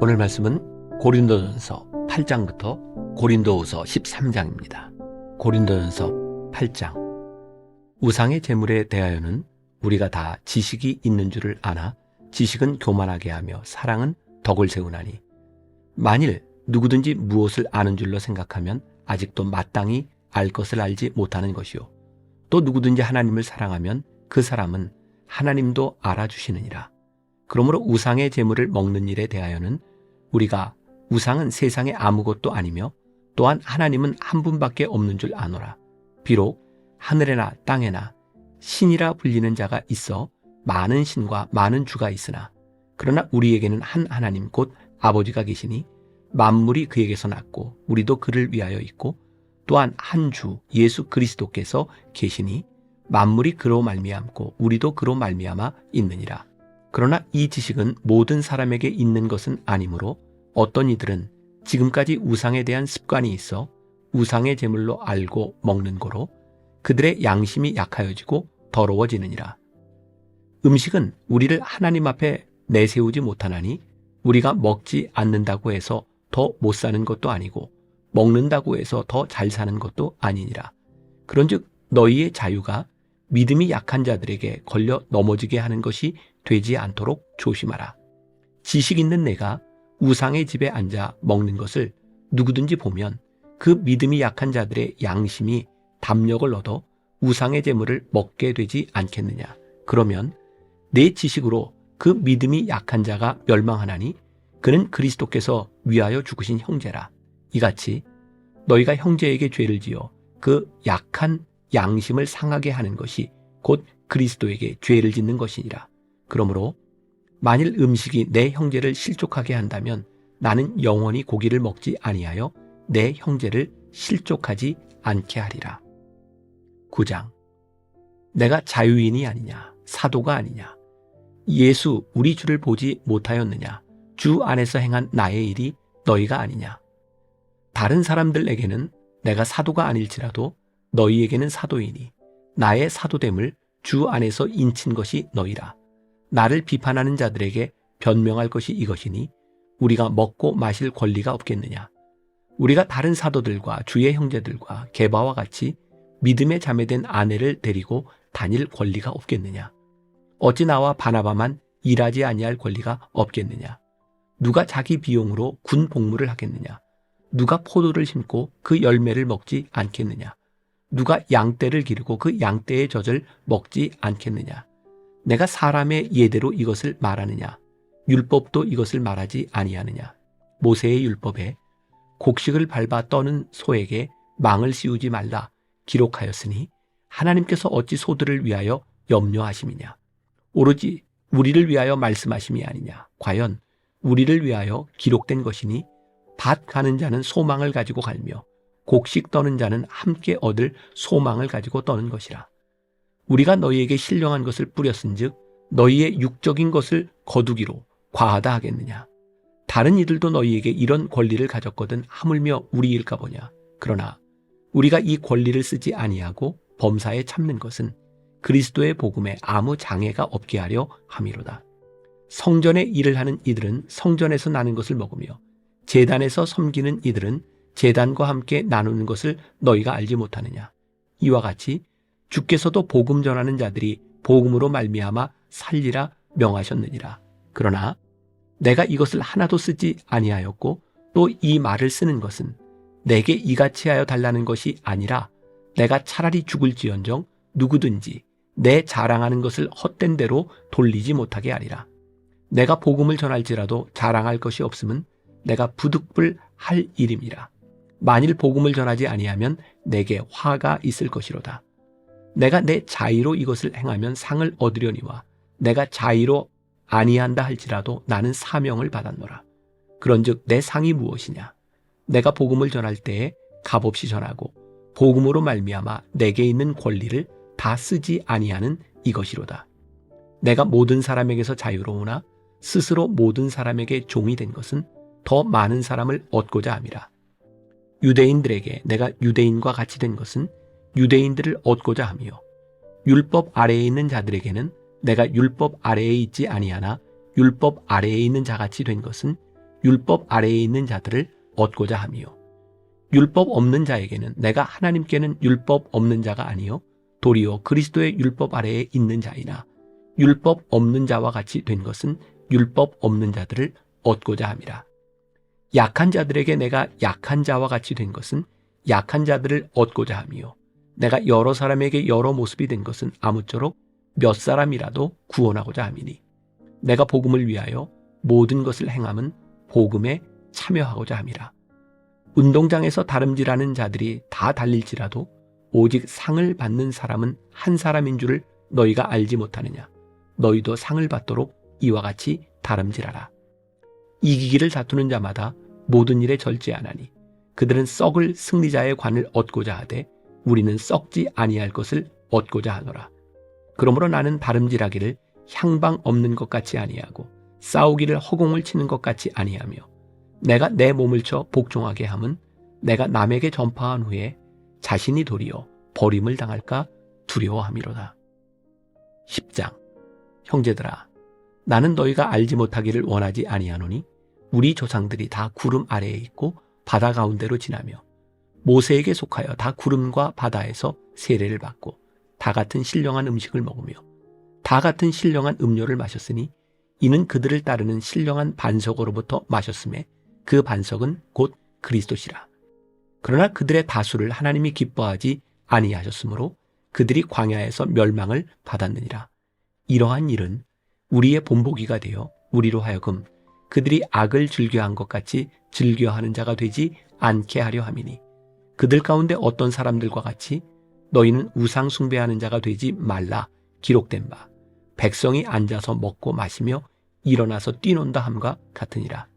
오늘 말씀은 고린도전서 8장부터 고린도후서 13장입니다. 고린도전서 8장. 우상의 제물에 대하여는 우리가 다 지식이 있는 줄을 아나 지식은 교만하게 하며 사랑은 덕을 세우나니, 만일 누구든지 무엇을 아는 줄로 생각하면 아직도 마땅히 알 것을 알지 못하는 것이요, 또 누구든지 하나님을 사랑하면 그 사람은 하나님도 알아주시느니라. 그러므로 우상의 제물을 먹는 일에 대하여는 우리가 우상은 세상에 아무것도 아니며 또한 하나님은 한 분밖에 없는 줄 아노라. 비록 하늘에나 땅에나 신이라 불리는 자가 있어 많은 신과 많은 주가 있으나, 그러나 우리에게는 한 하나님 곧 아버지가 계시니 만물이 그에게서 났고 우리도 그를 위하여 있고, 또한 한 주 예수 그리스도께서 계시니 만물이 그로 말미암고 우리도 그로 말미암아 있느니라. 그러나 이 지식은 모든 사람에게 있는 것은 아니므로 어떤 이들은 지금까지 우상에 대한 습관이 있어 우상의 제물로 알고 먹는 거로 그들의 양심이 약하여지고 더러워지느니라. 음식은 우리를 하나님 앞에 내세우지 못하나니 우리가 먹지 않는다고 해서 더 못 사는 것도 아니고 먹는다고 해서 더 잘 사는 것도 아니니라. 그런즉 너희의 자유가 믿음이 약한 자들에게 걸려 넘어지게 하는 것이 되지 않도록 조심하라. 지식 있는 내가 우상의 집에 앉아 먹는 것을 누구든지 보면 그 믿음이 약한 자들의 양심이 담력을 얻어 우상의 제물을 먹게 되지 않겠느냐. 그러면 내 지식으로 그 믿음이 약한 자가 멸망하나니 그는 그리스도께서 위하여 죽으신 형제라. 이같이 너희가 형제에게 죄를 지어 그 약한 양심을 상하게 하는 것이 곧 그리스도에게 죄를 짓는 것이니라. 그러므로 만일 음식이 내 형제를 실족하게 한다면 나는 영원히 고기를 먹지 아니하여 내 형제를 실족하지 않게 하리라. 9장. 내가 자유인이 아니냐, 사도가 아니냐, 예수 우리 주를 보지 못하였느냐, 주 안에서 행한 나의 일이 너희가 아니냐. 다른 사람들에게는 내가 사도가 아닐지라도 너희에게는 사도이니 나의 사도됨을 주 안에서 인친 것이 너희라. 나를 비판하는 자들에게 변명할 것이 이것이니 우리가 먹고 마실 권리가 없겠느냐. 우리가 다른 사도들과 주의 형제들과 게바와 같이 믿음에 자매된 아내를 데리고 다닐 권리가 없겠느냐. 어찌 나와 바나바만 일하지 아니할 권리가 없겠느냐. 누가 자기 비용으로 군 복무를 하겠느냐. 누가 포도를 심고 그 열매를 먹지 않겠느냐. 누가 양떼를 기르고 그 양떼의 젖을 먹지 않겠느냐. 내가 사람의 예대로 이것을 말하느냐. 율법도 이것을 말하지 아니하느냐. 모세의 율법에 곡식을 밟아 떠는 소에게 망을 씌우지 말라 기록하였으니 하나님께서 어찌 소들을 위하여 염려하심이냐. 오로지 우리를 위하여 말씀하심이 아니냐. 과연 우리를 위하여 기록된 것이니 밭 가는 자는 소망을 가지고 갈며 곡식 떠는 자는 함께 얻을 소망을 가지고 떠는 것이라. 우리가 너희에게 신령한 것을 뿌렸은즉 너희의 육적인 것을 거두기로 과하다 하겠느냐. 다른 이들도 너희에게 이런 권리를 가졌거든 하물며 우리일까 보냐. 그러나 우리가 이 권리를 쓰지 아니하고 범사에 참는 것은 그리스도의 복음에 아무 장애가 없게 하려 함이로다. 성전의 일을 하는 이들은 성전에서 나는 것을 먹으며 제단에서 섬기는 이들은 제단과 함께 나누는 것을 너희가 알지 못하느냐. 이와 같이 주께서도 복음 전하는 자들이 복음으로 말미암아 살리라 명하셨느니라. 그러나 내가 이것을 하나도 쓰지 아니하였고 또 이 말을 쓰는 것은 내게 이같이 하여 달라는 것이 아니라 내가 차라리 죽을지언정 누구든지 내 자랑하는 것을 헛된 대로 돌리지 못하게 하리라. 내가 복음을 전할지라도 자랑할 것이 없음은 내가 부득불 할 일임이라. 만일 복음을 전하지 아니하면 내게 화가 있을 것이로다. 내가 내 자의로 이것을 행하면 상을 얻으려니와 내가 자의로 아니한다 할지라도 나는 사명을 받았노라. 그런즉 내 상이 무엇이냐. 내가 복음을 전할 때에 값없이 전하고 복음으로 말미암아 내게 있는 권리를 다 쓰지 아니하는 이것이로다. 내가 모든 사람에게서 자유로우나 스스로 모든 사람에게 종이 된 것은 더 많은 사람을 얻고자 함이라. 유대인들에게 내가 유대인과 같이 된 것은 유대인들을 얻고자 함이요, 율법 아래에 있는 자들에게는 내가 율법 아래에 있지 아니하나 율법 아래에 있는 자같이 된 것은 율법 아래에 있는 자들을 얻고자 함이요. 율법 없는 자에게는 내가 하나님께는 율법 없는 자가 아니요 도리어 그리스도의 율법 아래에 있는 자이나 율법 없는 자와 같이 된 것은 율법 없는 자들을 얻고자 함이라. 약한 자들에게 내가 약한 자와 같이 된 것은 약한 자들을 얻고자 함이요 내가 여러 사람에게 여러 모습이 된 것은 아무쪼록 몇 사람이라도 구원하고자 함이니 내가 복음을 위하여 모든 것을 행함은 복음에 참여하고자 함이라. 운동장에서 다름질하는 자들이 다 달릴지라도 오직 상을 받는 사람은 한 사람인 줄을 너희가 알지 못하느냐. 너희도 상을 받도록 이와 같이 다름질하라. 이기기를 다투는 자마다 모든 일에 절제하나니 그들은 썩을 승리자의 관을 얻고자 하되 우리는 썩지 아니할 것을 얻고자 하노라. 그러므로 나는 다름질하기를 향방 없는 것 같이 아니하고 싸우기를 허공을 치는 것 같이 아니하며 내가 내 몸을 쳐 복종하게 함은 내가 남에게 전파한 후에 자신이 도리어 버림을 당할까 두려워함이로다. 10장. 형제들아, 나는 너희가 알지 못하기를 원하지 아니하노니 우리 조상들이 다 구름 아래에 있고 바다 가운데로 지나며 모세에게 속하여 다 구름과 바다에서 세례를 받고 다 같은 신령한 음식을 먹으며 다 같은 신령한 음료를 마셨으니 이는 그들을 따르는 신령한 반석으로부터 마셨음에 그 반석은 곧 그리스도시라. 그러나 그들의 다수를 하나님이 기뻐하지 아니하셨으므로 그들이 광야에서 멸망을 받았느니라. 이러한 일은 우리의 본보기가 되어 우리로 하여금 그들이 악을 즐겨한 것 같이 즐겨하는 자가 되지 않게 하려 함이니 그들 가운데 어떤 사람들과 같이 너희는 우상 숭배하는 자가 되지 말라 기록된 바 백성이 앉아서 먹고 마시며 일어나서 뛰논다 함과 같으니라.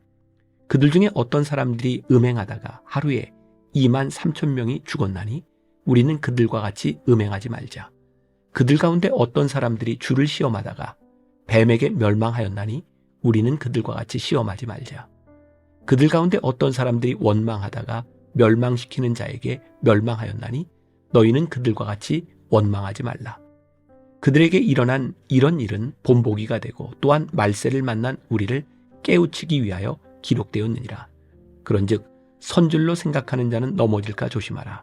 그들 중에 어떤 사람들이 음행하다가 하루에 23,000명이 죽었나니 우리는 그들과 같이 음행하지 말자. 그들 가운데 어떤 사람들이 주를 시험하다가 뱀에게 멸망하였나니 우리는 그들과 같이 시험하지 말자. 그들 가운데 어떤 사람들이 원망하다가 멸망시키는 자에게 멸망하였나니 너희는 그들과 같이 원망하지 말라. 그들에게 일어난 이런 일은 본보기가 되고 또한 말세를 만난 우리를 깨우치기 위하여 기록되었느니라. 그런즉 선줄로 생각하는 자는 넘어질까 조심하라.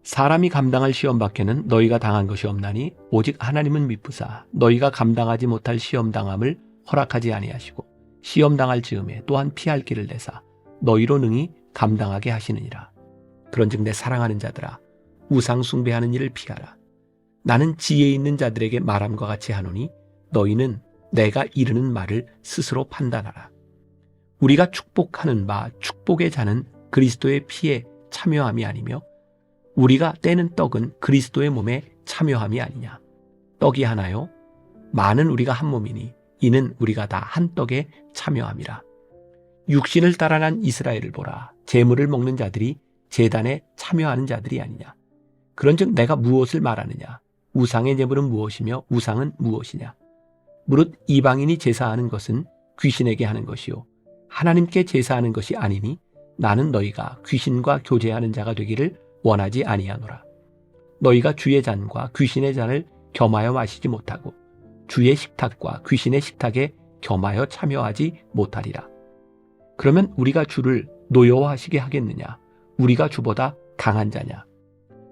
사람이 감당할 시험 밖에는 너희가 당한 것이 없나니 오직 하나님은 미쁘사 너희가 감당하지 못할 시험 당함을 허락하지 아니하시고 시험 당할 즈음에 또한 피할 길을 내사 너희로 능히 감당하게 하시느니라. 그런즉 내 사랑하는 자들아 우상 숭배하는 일을 피하라. 나는 지혜 있는 자들에게 말함과 같이 하노니 너희는 내가 이르는 말을 스스로 판단하라. 우리가 축복하는 바 축복의 자는 그리스도의 피에 참여함이 아니며 우리가 떼는 떡은 그리스도의 몸에 참여함이 아니냐. 떡이 하나요? 많은 우리가 한 몸이니 이는 우리가 다 한 떡에 참여함이라. 육신을 따라 난 이스라엘을 보라. 제물을 먹는 자들이 제단에 참여하는 자들이 아니냐. 그런즉 내가 무엇을 말하느냐. 우상의 제물은 무엇이며 우상은 무엇이냐. 무릇 이방인이 제사하는 것은 귀신에게 하는 것이요 하나님께 제사하는 것이 아니니 나는 너희가 귀신과 교제하는 자가 되기를 원하지 아니하노라. 너희가 주의 잔과 귀신의 잔을 겸하여 마시지 못하고 주의 식탁과 귀신의 식탁에 겸하여 참여하지 못하리라. 그러면 우리가 주를 노여워하시게 하겠느냐. 우리가 주보다 강한 자냐.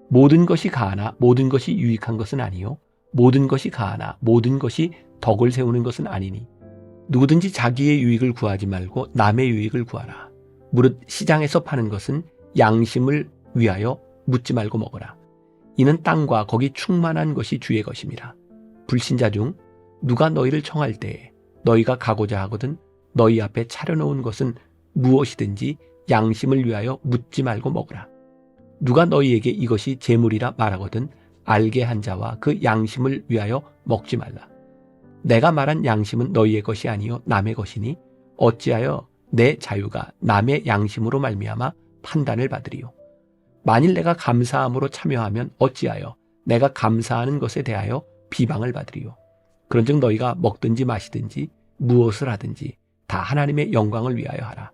모든 것이 가하나 모든 것이 유익한 것은 아니요 모든 것이 가하나 모든 것이 덕을 세우는 것은 아니니 누구든지 자기의 유익을 구하지 말고 남의 유익을 구하라. 무릇 시장에서 파는 것은 양심을 위하여 묻지 말고 먹어라. 이는 땅과 거기 충만한 것이 주의 것임이라. 불신자 중 누가 너희를 청할 때에 너희가 가고자 하거든 너희 앞에 차려놓은 것은 무엇이든지 양심을 위하여 묻지 말고 먹으라. 누가 너희에게 이것이 재물이라 말하거든 알게 한 자와 그 양심을 위하여 먹지 말라. 내가 말한 양심은 너희의 것이 아니요 남의 것이니 어찌하여 내 자유가 남의 양심으로 말미암아 판단을 받으리요. 만일 내가 감사함으로 참여하면 어찌하여 내가 감사하는 것에 대하여 비방을 받으리요. 그런즉 너희가 먹든지 마시든지 무엇을 하든지 다 하나님의 영광을 위하여 하라.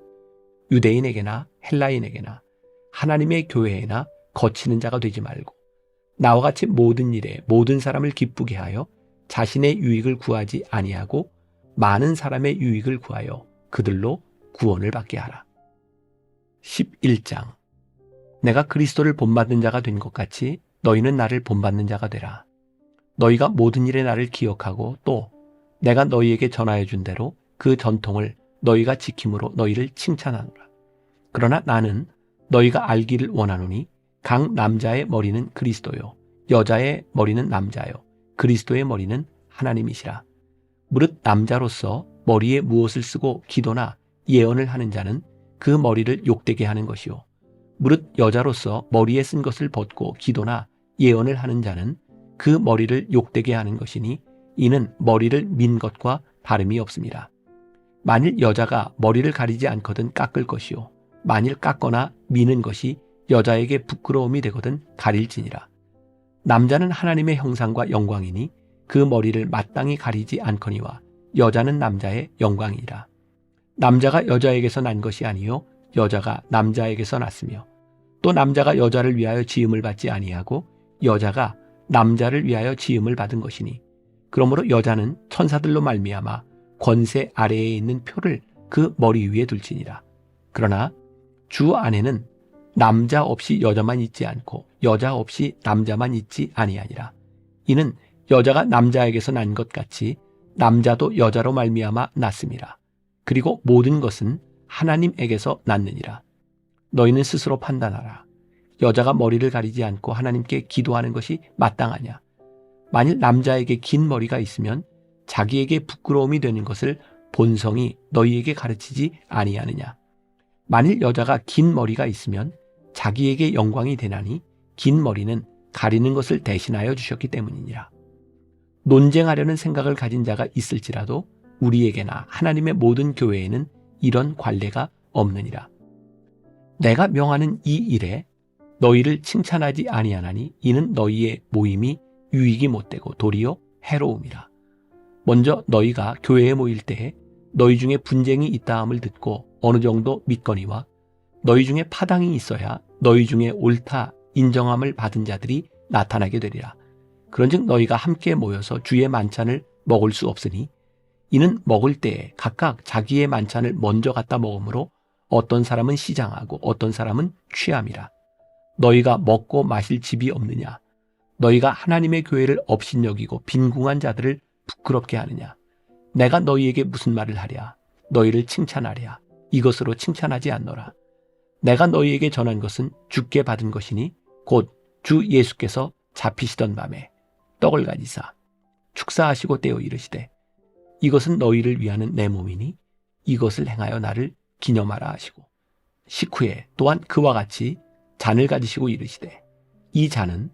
유대인에게나 헬라인에게나 하나님의 교회에나 거치는 자가 되지 말고 나와 같이 모든 일에 모든 사람을 기쁘게 하여 자신의 유익을 구하지 아니하고 많은 사람의 유익을 구하여 그들로 구원을 받게 하라. 11장. 내가 그리스도를 본받는 자가 된 것 같이 너희는 나를 본받는 자가 되라. 너희가 모든 일에 나를 기억하고 또 내가 너희에게 전하여 준 대로 그 전통을 너희가 지킴으로 너희를 칭찬하노라. 그러나 나는 너희가 알기를 원하노니 각 남자의 머리는 그리스도요 여자의 머리는 남자요 그리스도의 머리는 하나님이시라. 무릇 남자로서 머리에 무엇을 쓰고 기도나 예언을 하는 자는 그 머리를 욕되게 하는 것이요 무릇 여자로서 머리에 쓴 것을 벗고 기도나 예언을 하는 자는 그 머리를 욕되게 하는 것이니 이는 머리를 민 것과 다름이 없습니다. 만일 여자가 머리를 가리지 않거든 깎을 것이요 만일 깎거나 미는 것이 여자에게 부끄러움이 되거든 가릴지니라. 남자는 하나님의 형상과 영광이니 그 머리를 마땅히 가리지 않거니와 여자는 남자의 영광이니라. 남자가 여자에게서 난 것이 아니요 여자가 남자에게서 났으며 또 남자가 여자를 위하여 지음을 받지 아니하고 여자가 남자를 위하여 지음을 받은 것이니 그러므로 여자는 천사들로 말미암아 권세 아래에 있는 표를 그 머리 위에 둘지니라. 그러나 주 안에는 남자 없이 여자만 있지 않고 여자 없이 남자만 있지 아니하니라. 이는 여자가 남자에게서 난 것 같이 남자도 여자로 말미암아 났음이라. 그리고 모든 것은 하나님에게서 났느니라. 너희는 스스로 판단하라. 여자가 머리를 가리지 않고 하나님께 기도하는 것이 마땅하냐? 만일 남자에게 긴 머리가 있으면 자기에게 부끄러움이 되는 것을 본성이 너희에게 가르치지 아니하느냐? 만일 여자가 긴 머리가 있으면 자기에게 영광이 되나니 긴 머리는 가리는 것을 대신하여 주셨기 때문이니라. 논쟁하려는 생각을 가진 자가 있을지라도 우리에게나 하나님의 모든 교회에는 이런 관례가 없느니라. 내가 명하는 이 일에 너희를 칭찬하지 아니하나니 이는 너희의 모임이 유익이 못되고 도리어 해로움이라. 먼저 너희가 교회에 모일 때에 너희 중에 분쟁이 있다함을 듣고 어느 정도 믿거니와 너희 중에 파당이 있어야 너희 중에 옳다 인정함을 받은 자들이 나타나게 되리라. 그런즉 너희가 함께 모여서 주의 만찬을 먹을 수 없으니 이는 먹을 때에 각각 자기의 만찬을 먼저 갖다 먹으므로 어떤 사람은 시장하고 어떤 사람은 취함이라. 너희가 먹고 마실 집이 없느냐? 너희가 하나님의 교회를 업신여기고 빈궁한 자들을 부끄럽게 하느냐? 내가 너희에게 무슨 말을 하랴? 너희를 칭찬하랴? 이것으로 칭찬하지 않노라. 내가 너희에게 전한 것은 주께 받은 것이니 곧 주 예수께서 잡히시던 밤에 떡을 가지사 축사하시고 떼어 이르시되 이것은 너희를 위하는 내 몸이니 이것을 행하여 나를 기념하라 하시고 식후에 또한 그와 같이 잔을 가지시고 이르시되 이 잔은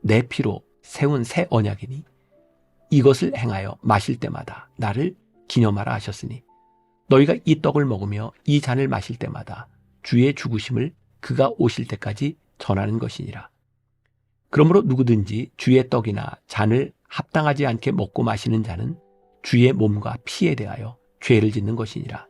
내 피로 세운 새 언약이니 이것을 행하여 마실 때마다 나를 기념하라 하셨으니 너희가 이 떡을 먹으며 이 잔을 마실 때마다 주의 죽으심을 그가 오실 때까지 전하는 것이니라. 그러므로 누구든지 주의 떡이나 잔을 합당하지 않게 먹고 마시는 자는 주의 몸과 피에 대하여 죄를 짓는 것이니라.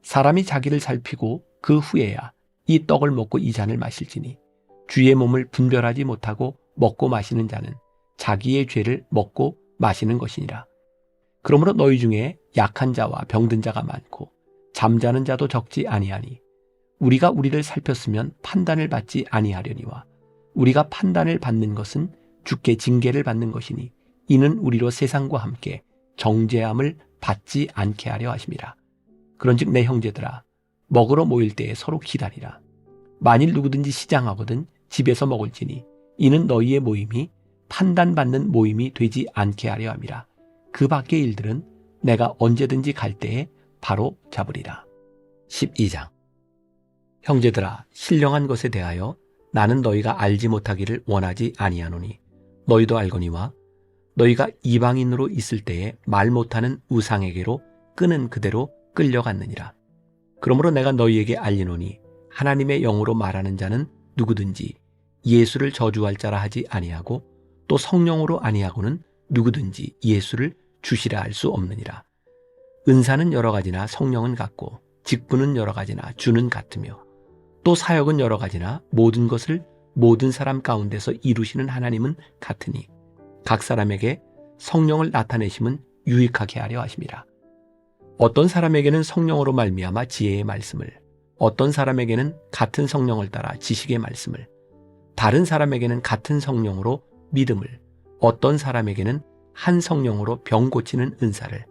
사람이 자기를 살피고 그 후에야 이 떡을 먹고 이 잔을 마실지니 주의 몸을 분별하지 못하고 먹고 마시는 자는 자기의 죄를 먹고 마시는 것이니라. 그러므로 너희 중에 약한 자와 병든 자가 많고 잠자는 자도 적지 아니하니 우리가 우리를 살폈으면 판단을 받지 아니하려니와 우리가 판단을 받는 것은 주께 징계를 받는 것이니 이는 우리로 세상과 함께 정죄함을 받지 않게 하려 하심이라. 그런즉 내 형제들아 먹으러 모일 때에 서로 기다리라. 만일 누구든지 시장하거든 집에서 먹을지니 이는 너희의 모임이 판단받는 모임이 되지 않게 하려 함이라. 그 밖의 일들은 내가 언제든지 갈 때에 바로 잡으리라. 12장. 형제들아 신령한 것에 대하여 나는 너희가 알지 못하기를 원하지 아니하노니 너희도 알거니와 너희가 이방인으로 있을 때에 말 못하는 우상에게로 끄는 그대로 끌려갔느니라. 그러므로 내가 너희에게 알리노니 하나님의 영으로 말하는 자는 누구든지 예수를 저주할 자라 하지 아니하고 또 성령으로 아니하고는 누구든지 예수를 주시라 할 수 없느니라. 은사는 여러 가지나 성령은 같고 직분은 여러 가지나 주는 같으며 또 사역은 여러 가지나 모든 것을 모든 사람 가운데서 이루시는 하나님은 같으니 각 사람에게 성령을 나타내심은 유익하게 하려 하심이라. 어떤 사람에게는 성령으로 말미암아 지혜의 말씀을, 어떤 사람에게는 같은 성령을 따라 지식의 말씀을, 다른 사람에게는 같은 성령으로 믿음을, 어떤 사람에게는 한 성령으로 병 고치는 은사를,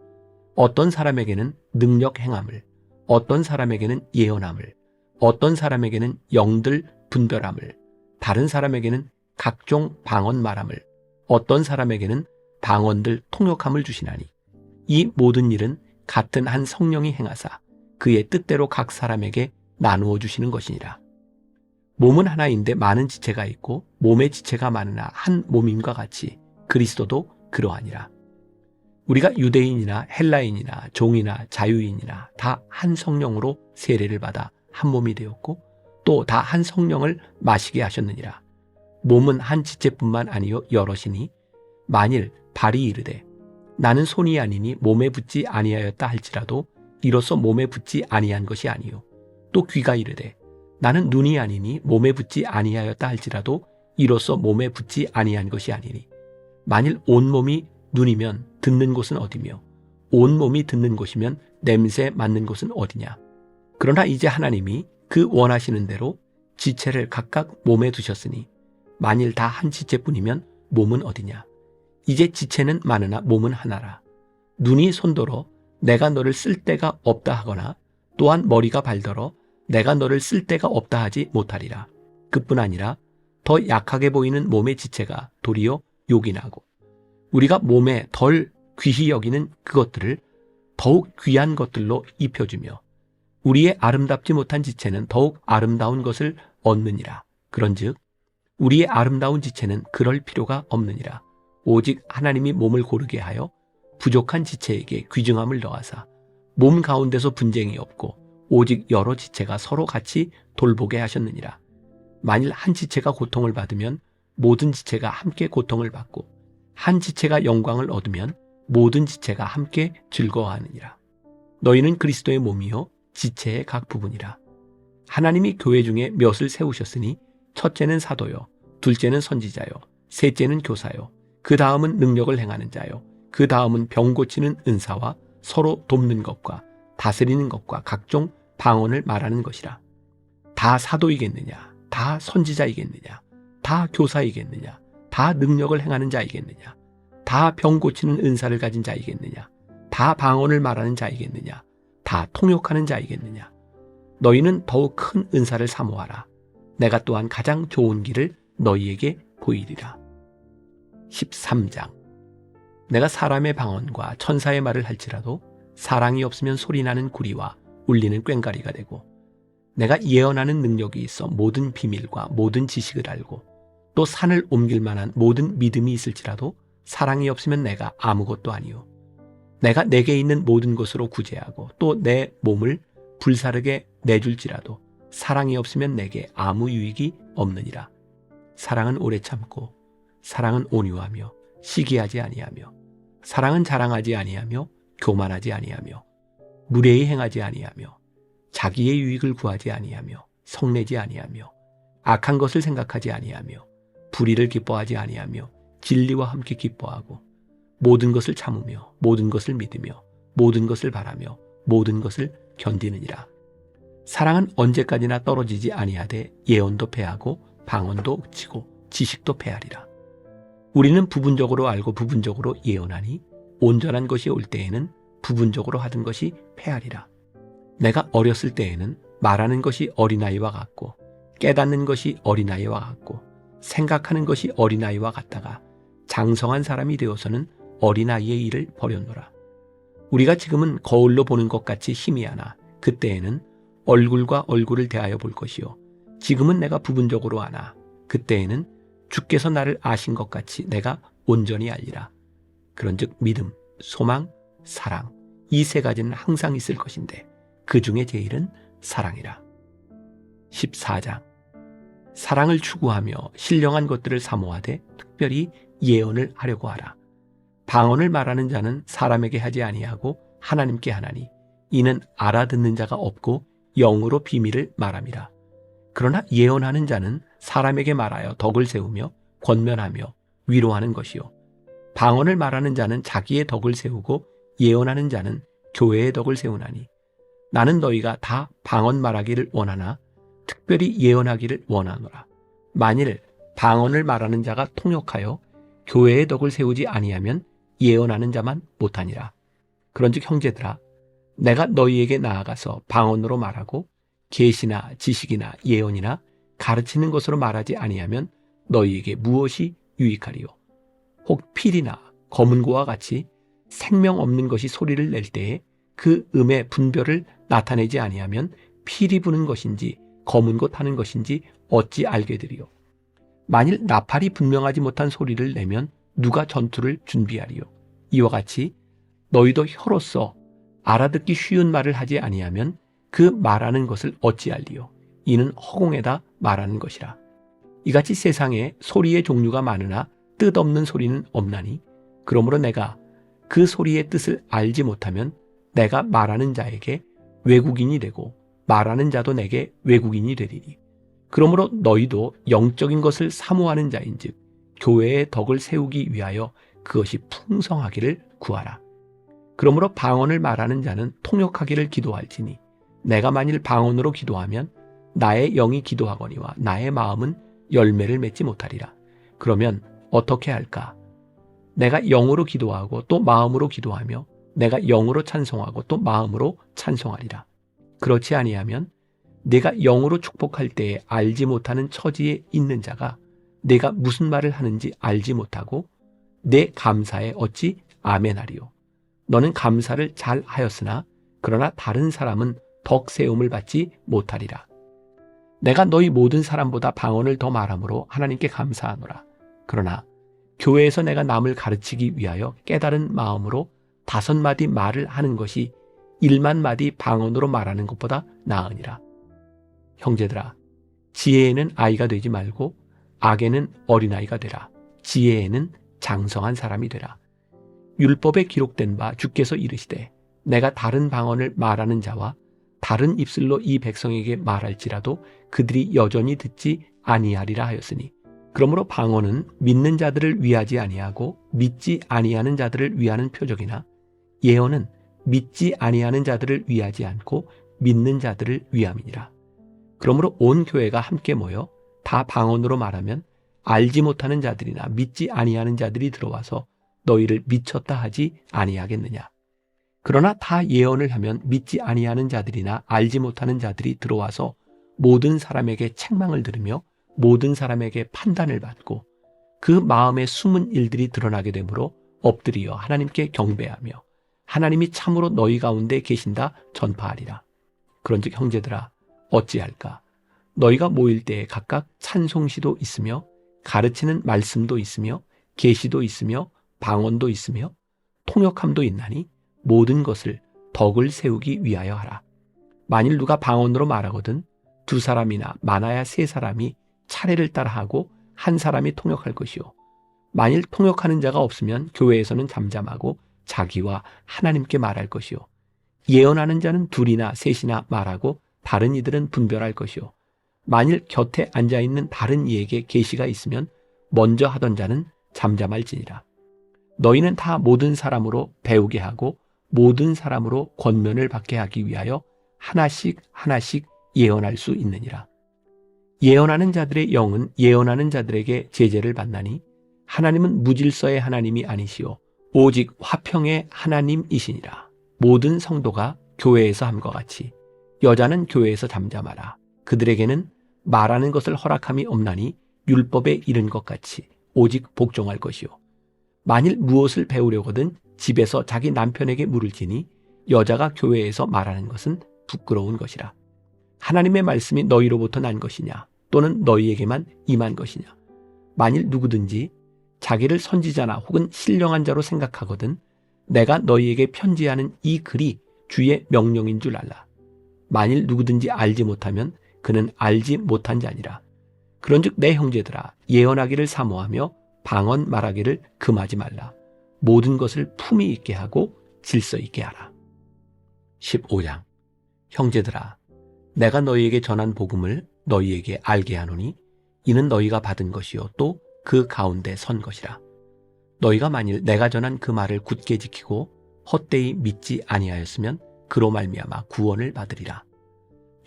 어떤 사람에게는 능력 행함을, 어떤 사람에게는 예언함을, 어떤 사람에게는 영들 분별함을, 다른 사람에게는 각종 방언 말함을, 어떤 사람에게는 방언들 통역함을 주시나니 이 모든 일은 같은 한 성령이 행하사 그의 뜻대로 각 사람에게 나누어 주시는 것이니라. 몸은 하나인데 많은 지체가 있고 몸의 지체가 많으나 한 몸임과 같이 그리스도도 그러하니라. 우리가 유대인이나 헬라인이나 종이나 자유인이나 다 한 성령으로 세례를 받아 한 몸이 되었고 또 다 한 성령을 마시게 하셨느니라. 몸은 한 지체뿐만 아니요 여럿이니 만일 발이 이르되 나는 손이 아니니 몸에 붙지 아니하였다 할지라도 이로써 몸에 붙지 아니한 것이 아니요 또 귀가 이르되 나는 눈이 아니니 몸에 붙지 아니하였다 할지라도 이로써 몸에 붙지 아니한 것이 아니니 만일 온몸이 눈이면 듣는 곳은 어디며 온몸이 듣는 곳이면 냄새 맡는 곳은 어디냐. 그러나 이제 하나님이 그 원하시는 대로 지체를 각각 몸에 두셨으니 만일 다 한 지체뿐이면 몸은 어디냐. 이제 지체는 많으나 몸은 하나라. 눈이 손더러 내가 너를 쓸 데가 없다 하거나 또한 머리가 발더러 내가 너를 쓸 데가 없다 하지 못하리라. 그뿐 아니라 더 약하게 보이는 몸의 지체가 도리어 욕이 나고 우리가 몸에 덜 귀히 여기는 그것들을 더욱 귀한 것들로 입혀주며 우리의 아름답지 못한 지체는 더욱 아름다운 것을 얻느니라. 그런즉 우리의 아름다운 지체는 그럴 필요가 없느니라. 오직 하나님이 몸을 고르게 하여 부족한 지체에게 귀중함을 더하사 몸 가운데서 분쟁이 없고 오직 여러 지체가 서로 같이 돌보게 하셨느니라. 만일 한 지체가 고통을 받으면 모든 지체가 함께 고통을 받고 한 지체가 영광을 얻으면 모든 지체가 함께 즐거워하느니라. 너희는 그리스도의 몸이요 지체의 각 부분이라. 하나님이 교회 중에 몇을 세우셨으니 첫째는 사도요, 둘째는 선지자요, 셋째는 교사요, 그 다음은 능력을 행하는 자요, 그 다음은 병 고치는 은사와 서로 돕는 것과 다스리는 것과 각종 방언을 말하는 것이라. 다 사도이겠느냐, 다 선지자이겠느냐, 다 교사이겠느냐, 다 능력을 행하는 자이겠느냐, 다 병 고치는 은사를 가진 자이겠느냐, 다 방언을 말하는 자이겠느냐, 다 통역하는 자이겠느냐. 너희는 더욱 큰 은사를 사모하라. 내가 또한 가장 좋은 길을 너희에게 보이리라. 13장. 내가 사람의 방언과 천사의 말을 할지라도 사랑이 없으면 소리나는 구리와 울리는 꽹과리가 되고 내가 예언하는 능력이 있어 모든 비밀과 모든 지식을 알고 또 산을 옮길 만한 모든 믿음이 있을지라도 사랑이 없으면 내가 아무것도 아니요. 내가 내게 있는 모든 것으로 구제하고 또 내 몸을 불사르게 내줄지라도 사랑이 없으면 내게 아무 유익이 없느니라. 사랑은 오래 참고 사랑은 온유하며 시기하지 아니하며 사랑은 자랑하지 아니하며 교만하지 아니하며 무례히 행하지 아니하며 자기의 유익을 구하지 아니하며 성내지 아니하며 악한 것을 생각하지 아니하며 불의를 기뻐하지 아니하며 진리와 함께 기뻐하고 모든 것을 참으며 모든 것을 믿으며 모든 것을 바라며 모든 것을 견디느니라. 사랑은 언제까지나 떨어지지 아니하되 예언도 패하고 방언도 그치고 지식도 패하리라. 우리는 부분적으로 알고 부분적으로 예언하니 온전한 것이 올 때에는 부분적으로 하던 것이 패하리라. 내가 어렸을 때에는 말하는 것이 어린아이와 같고 깨닫는 것이 어린아이와 같고 생각하는 것이 어린아이와 같다가 장성한 사람이 되어서는 어린아이의 일을 버렸노라. 우리가 지금은 거울로 보는 것 같이 희미하나 그때에는 얼굴과 얼굴을 대하여 볼 것이요 지금은 내가 부분적으로 아나 그때에는 주께서 나를 아신 것 같이 내가 온전히 알리라. 그런즉 믿음, 소망, 사랑 이 세 가지는 항상 있을 것인데 그 중에 제일은 사랑이라. 14장. 사랑을 추구하며 신령한 것들을 사모하되 특별히 예언을 하려고 하라. 방언을 말하는 자는 사람에게 하지 아니하고 하나님께 하나니 이는 알아듣는 자가 없고 영으로 비밀을 말함이라. 그러나 예언하는 자는 사람에게 말하여 덕을 세우며 권면하며 위로하는 것이요 방언을 말하는 자는 자기의 덕을 세우고 예언하는 자는 교회의 덕을 세우나니 나는 너희가 다 방언 말하기를 원하나 특별히 예언하기를 원하노라. 만일 방언을 말하는 자가 통역하여 교회의 덕을 세우지 아니하면 예언하는 자만 못하니라. 그런즉 형제들아, 내가 너희에게 나아가서 방언으로 말하고 계시나 지식이나 예언이나 가르치는 것으로 말하지 아니하면 너희에게 무엇이 유익하리요? 혹 필이나 검은고와 같이 생명 없는 것이 소리를 낼 때에 그 음의 분별을 나타내지 아니하면 필이 부는 것인지 검은고 타는 것인지 어찌 알게 되리요? 만일 나팔이 분명하지 못한 소리를 내면 누가 전투를 준비하리요? 이와 같이 너희도 혀로서 알아듣기 쉬운 말을 하지 아니하면 그 말하는 것을 어찌 알리요? 이는 허공에다 말하는 것이라. 이같이 세상에 소리의 종류가 많으나 뜻없는 소리는 없나니 그러므로 내가 그 소리의 뜻을 알지 못하면 내가 말하는 자에게 외국인이 되고 말하는 자도 내게 외국인이 되리니 그러므로 너희도 영적인 것을 사모하는 자인즉 교회의 덕을 세우기 위하여 그것이 풍성하기를 구하라. 그러므로 방언을 말하는 자는 통역하기를 기도할지니 내가 만일 방언으로 기도하면 나의 영이 기도하거니와 나의 마음은 열매를 맺지 못하리라. 그러면 어떻게 할까? 내가 영으로 기도하고 또 마음으로 기도하며 내가 영으로 찬송하고 또 마음으로 찬송하리라. 그렇지 아니하면 내가 영으로 축복할 때에 알지 못하는 처지에 있는 자가 내가 무슨 말을 하는지 알지 못하고 내 감사에 어찌 아멘하리요? 너는 감사를 잘 하였으나 그러나 다른 사람은 덕 세움을 받지 못하리라. 내가 너희 모든 사람보다 방언을 더 말함으로 하나님께 감사하노라. 그러나 교회에서 내가 남을 가르치기 위하여 깨달은 마음으로 5마디 말을 하는 것이 1만마디 방언으로 말하는 것보다 나으니라. 형제들아, 지혜에는 아이가 되지 말고 악에는 어린아이가 되라. 지혜에는 장성한 사람이 되라. 율법에 기록된 바 주께서 이르시되 내가 다른 방언을 말하는 자와 다른 입술로 이 백성에게 말할지라도 그들이 여전히 듣지 아니하리라 하였으니 그러므로 방언은 믿는 자들을 위하지 아니하고 믿지 아니하는 자들을 위하는 표적이나 예언은 믿지 아니하는 자들을 위하지 않고 믿는 자들을 위함이니라. 그러므로 온 교회가 함께 모여 다 방언으로 말하면 알지 못하는 자들이나 믿지 아니하는 자들이 들어와서 너희를 미쳤다 하지 아니하겠느냐. 그러나 다 예언을 하면 믿지 아니하는 자들이나 알지 못하는 자들이 들어와서 모든 사람에게 책망을 들으며 모든 사람에게 판단을 받고 그 마음의 숨은 일들이 드러나게 되므로 엎드리어 하나님께 경배하며 하나님이 참으로 너희 가운데 계신다 전파하리라. 그런즉 형제들아, 어찌할까? 너희가 모일 때에 각각 찬송시도 있으며 가르치는 말씀도 있으며 계시도 있으며 방언도 있으며 통역함도 있나니 모든 것을 덕을 세우기 위하여 하라. 만일 누가 방언으로 말하거든 2사람이나 많아야 3사람이 차례를 따라하고 1사람이 통역할 것이요. 만일 통역하는 자가 없으면 교회에서는 잠잠하고 자기와 하나님께 말할 것이요. 예언하는 자는 2이나 3이나 말하고 다른 이들은 분별할 것이요. 만일 곁에 앉아있는 다른 이에게 계시가 있으면 먼저 하던 자는 잠잠할지니라. 너희는 다 모든 사람으로 배우게 하고 모든 사람으로 권면을 받게 하기 위하여 하나씩 하나씩 예언할 수 있느니라. 예언하는 자들의 영은 예언하는 자들에게 제재를 받나니 하나님은 무질서의 하나님이 아니시오 오직 화평의 하나님이시니라. 모든 성도가 교회에서 함과 같이 여자는 교회에서 잠잠하라. 그들에게는 말하는 것을 허락함이 없나니 율법에 이른 것 같이 오직 복종할 것이요. 만일 무엇을 배우려거든 집에서 자기 남편에게 물을지니 여자가 교회에서 말하는 것은 부끄러운 것이라. 하나님의 말씀이 너희로부터 난 것이냐 또는 너희에게만 임한 것이냐. 만일 누구든지 자기를 선지자나 혹은 신령한 자로 생각하거든 내가 너희에게 편지하는 이 글이 주의 명령인 줄 알라. 만일 누구든지 알지 못하면 그는 알지 못한 자니라. 그런즉 내 형제들아, 예언하기를 사모하며 방언 말하기를 금하지 말라. 모든 것을 품위 있게 하고 질서 있게 하라. 15장. 형제들아, 내가 너희에게 전한 복음을 너희에게 알게 하노니 이는 너희가 받은 것이요 또 그 가운데 선 것이라. 너희가 만일 내가 전한 그 말을 굳게 지키고 헛되이 믿지 아니하였으면 그로 말미암아 구원을 받으리라.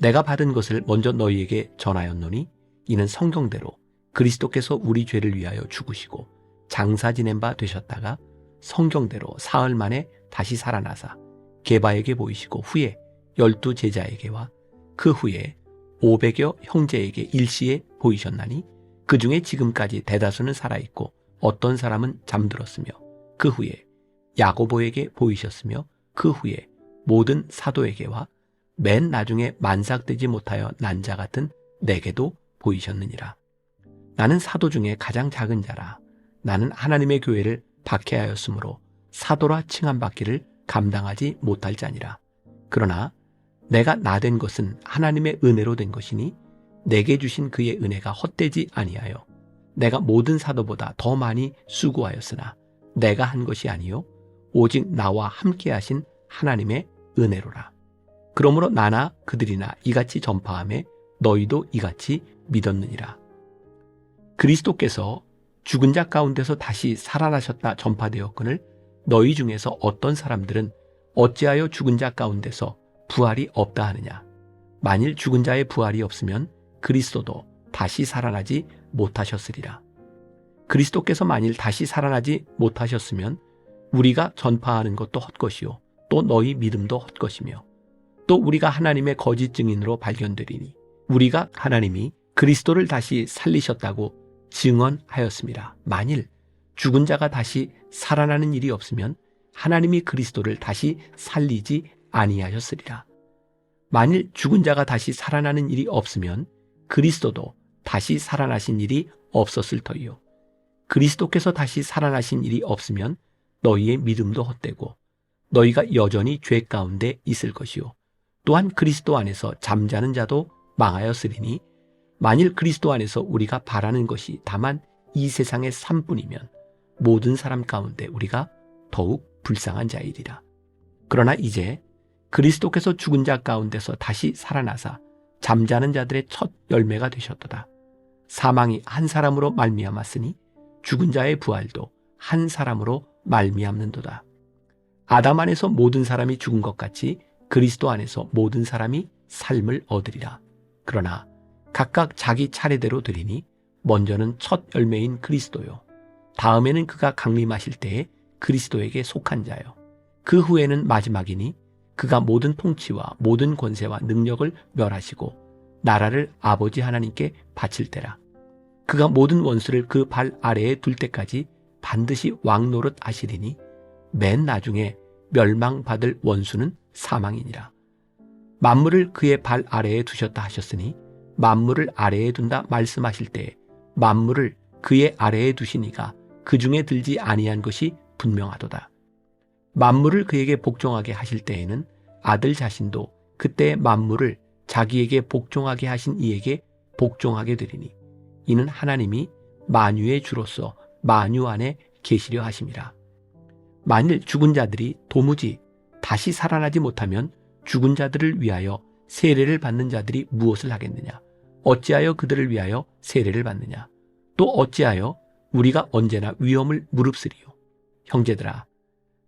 내가 받은 것을 먼저 너희에게 전하였노니 이는 성경대로 그리스도께서 우리 죄를 위하여 죽으시고 장사 지낸 바 되셨다가 성경대로 사흘 만에 다시 살아나사 게바에게 보이시고 후에 12 제자에게와 그 후에 500여 형제에게 일시에 보이셨나니 그 중에 지금까지 대다수는 살아있고 어떤 사람은 잠들었으며 그 후에 야고보에게 보이셨으며 그 후에 모든 사도에게와 맨 나중에 만삭되지 못하여 난 자 같은 내게도 보이셨느니라. 나는 사도 중에 가장 작은 자라. 나는 하나님의 교회를 박해하였으므로 사도라 칭함받기를 감당하지 못할 자니라. 그러나 내가 나된 것은 하나님의 은혜로 된 것이니 내게 주신 그의 은혜가 헛되지 아니하여 내가 모든 사도보다 더 많이 수고하였으나 내가 한 것이 아니요 오직 나와 함께 하신 하나님의 은혜로라. 그러므로 나나 그들이나 이같이 전파하며 너희도 이같이 믿었느니라. 그리스도께서 죽은 자 가운데서 다시 살아나셨다 전파되었거늘 너희 중에서 어떤 사람들은 어찌하여 죽은 자 가운데서 부활이 없다 하느냐. 만일 죽은 자의 부활이 없으면 그리스도도 다시 살아나지 못하셨으리라. 그리스도께서 만일 다시 살아나지 못하셨으면 우리가 전파하는 것도 헛것이요 또 너희 믿음도 헛것이며 또 우리가 하나님의 거짓 증인으로 발견되리니 우리가 하나님이 그리스도를 다시 살리셨다고 증언하였습니다. 만일 죽은 자가 다시 살아나는 일이 없으면 하나님이 그리스도를 다시 살리지 아니하셨으리라. 만일 죽은 자가 다시 살아나는 일이 없으면 그리스도도 다시 살아나신 일이 없었을 터이요. 그리스도께서 다시 살아나신 일이 없으면 너희의 믿음도 헛되고 너희가 여전히 죄 가운데 있을 것이요. 또한 그리스도 안에서 잠자는 자도 망하였으리니 만일 그리스도 안에서 우리가 바라는 것이 다만 이 세상의 삶뿐이면 모든 사람 가운데 우리가 더욱 불쌍한 자이리라. 그러나 이제 그리스도께서 죽은 자 가운데서 다시 살아나사 잠자는 자들의 첫 열매가 되셨도다. 사망이 한 사람으로 말미암았으니 죽은 자의 부활도 한 사람으로 말미암는도다. 아담 안에서 모든 사람이 죽은 것 같이 그리스도 안에서 모든 사람이 삶을 얻으리라. 그러나 각각 자기 차례대로 드리니 먼저는 첫 열매인 그리스도요. 다음에는 그가 강림하실 때에 그리스도에게 속한 자요. 그 후에는 마지막이니 그가 모든 통치와 모든 권세와 능력을 멸하시고 나라를 아버지 하나님께 바칠 때라. 그가 모든 원수를 그 발 아래에 둘 때까지 반드시 왕 노릇 하시리니 맨 나중에 멸망받을 원수는 사망이니라. 만물을 그의 발 아래에 두셨다 하셨으니 만물을 아래에 둔다 말씀하실 때에 만물을 그의 아래에 두시니가 그 중에 들지 아니한 것이 분명하도다. 만물을 그에게 복종하게 하실 때에는 아들 자신도 그때의 만물을 자기에게 복종하게 하신 이에게 복종하게 되리니 이는 하나님이 만유의 주로서 만유 안에 계시려 하심이라. 만일 죽은 자들이 도무지 다시 살아나지 못하면 죽은 자들을 위하여 세례를 받는 자들이 무엇을 하겠느냐? 어찌하여 그들을 위하여 세례를 받느냐? 또 어찌하여 우리가 언제나 위험을 무릅쓰리요? 형제들아,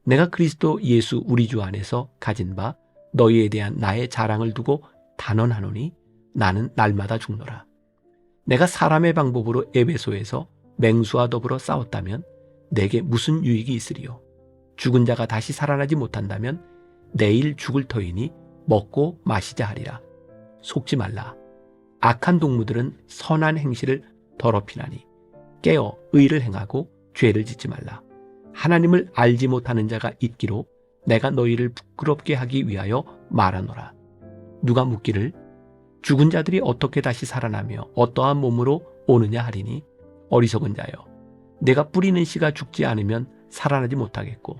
내가 그리스도 예수 우리 주 안에서 가진 바 너희에 대한 나의 자랑을 두고 단언하노니 나는 날마다 죽노라. 내가 사람의 방법으로 에베소에서 맹수와 더불어 싸웠다면 내게 무슨 유익이 있으리요? 죽은 자가 다시 살아나지 못한다면 내일 죽을 터이니 먹고 마시자 하리라. 속지 말라. 악한 동무들은 선한 행실을 더럽히나니 깨어 의를 행하고 죄를 짓지 말라. 하나님을 알지 못하는 자가 있기로 내가 너희를 부끄럽게 하기 위하여 말하노라. 누가 묻기를 죽은 자들이 어떻게 다시 살아나며 어떠한 몸으로 오느냐 하리니 어리석은 자여, 내가 뿌리는 씨가 죽지 않으면 살아나지 못하겠고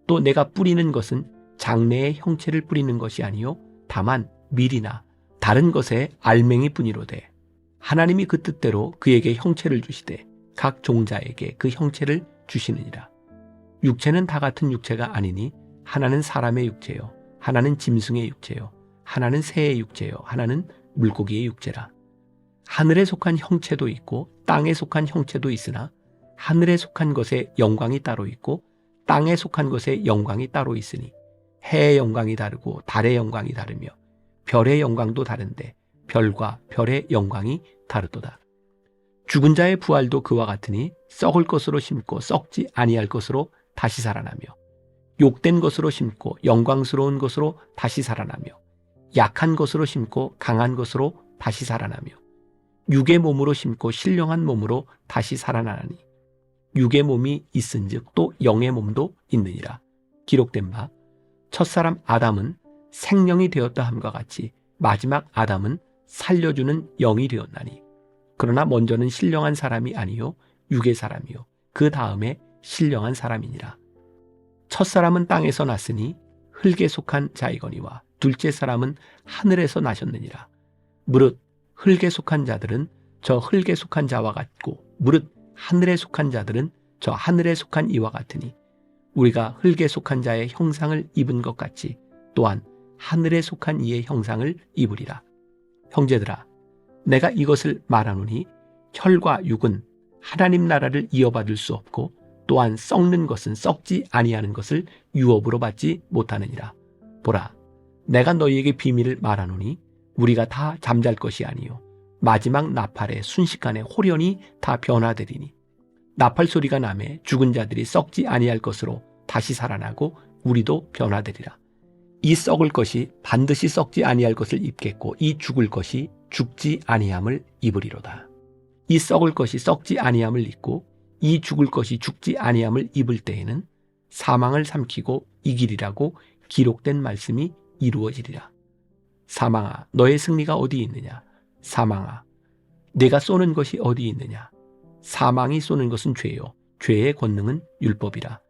또 내가 뿌리는 것은 장래의 형체를 뿌리는 것이 아니요 다만 밀이나 다른 것의 알맹이뿐이로되 하나님이 그 뜻대로 그에게 형체를 주시되 각 종자에게 그 형체를 주시느니라. 육체는 다 같은 육체가 아니니 하나는 사람의 육체요, 하나는 짐승의 육체요, 하나는 새의 육체요, 하나는 물고기의 육체라. 하늘에 속한 형체도 있고 땅에 속한 형체도 있으나 하늘에 속한 것에 영광이 따로 있고 땅에 속한 것의 영광이 따로 있으니 해의 영광이 다르고 달의 영광이 다르며 별의 영광도 다른데 별과 별의 영광이 다르도다. 죽은 자의 부활도 그와 같으니 썩을 것으로 심고 썩지 아니할 것으로 다시 살아나며 욕된 것으로 심고 영광스러운 것으로 다시 살아나며 약한 것으로 심고 강한 것으로 다시 살아나며 육의 몸으로 심고 신령한 몸으로 다시 살아나니 육의 몸이 있은즉 또 영의 몸도 있느니라. 기록된 바 첫사람 아담은 생명이 되었다 함과 같이 마지막 아담은 살려주는 영이 되었나니 그러나 먼저는 신령한 사람이 아니요 육의 사람이요 그 다음에 신령한 사람이니라. 첫사람은 땅에서 났으니 흙에 속한 자이거니와 둘째 사람은 하늘에서 나셨느니라. 무릇 흙에 속한 자들은 저 흙에 속한 자와 같고 무릇 하늘에 속한 자들은 저 하늘에 속한 이와 같으니 우리가 흙에 속한 자의 형상을 입은 것 같이 또한 하늘에 속한 이의 형상을 입으리라. 형제들아, 내가 이것을 말하노니 혈과 육은 하나님 나라를 이어받을 수 없고 또한 썩는 것은 썩지 아니하는 것을 유업으로 받지 못하느니라. 보라, 내가 너희에게 비밀을 말하노니 우리가 다 잠잘 것이 아니요 마지막 나팔에 순식간에 홀연히 다 변화되리니 나팔 소리가 나매 죽은 자들이 썩지 아니할 것으로 다시 살아나고 우리도 변화되리라. 이 썩을 것이 반드시 썩지 아니할 것을 입겠고 이 죽을 것이 죽지 아니함을 입으리로다. 이 썩을 것이 썩지 아니함을 입고 이 죽을 것이 죽지 아니함을 입을 때에는 사망을 삼키고 이기리라고 기록된 말씀이 이루어지리라. 사망아, 너의 승리가 어디 있느냐? 사망아, 내가 쏘는 것이 어디 있느냐? 사망이 쏘는 것은 죄요 죄의 권능은 율법이라.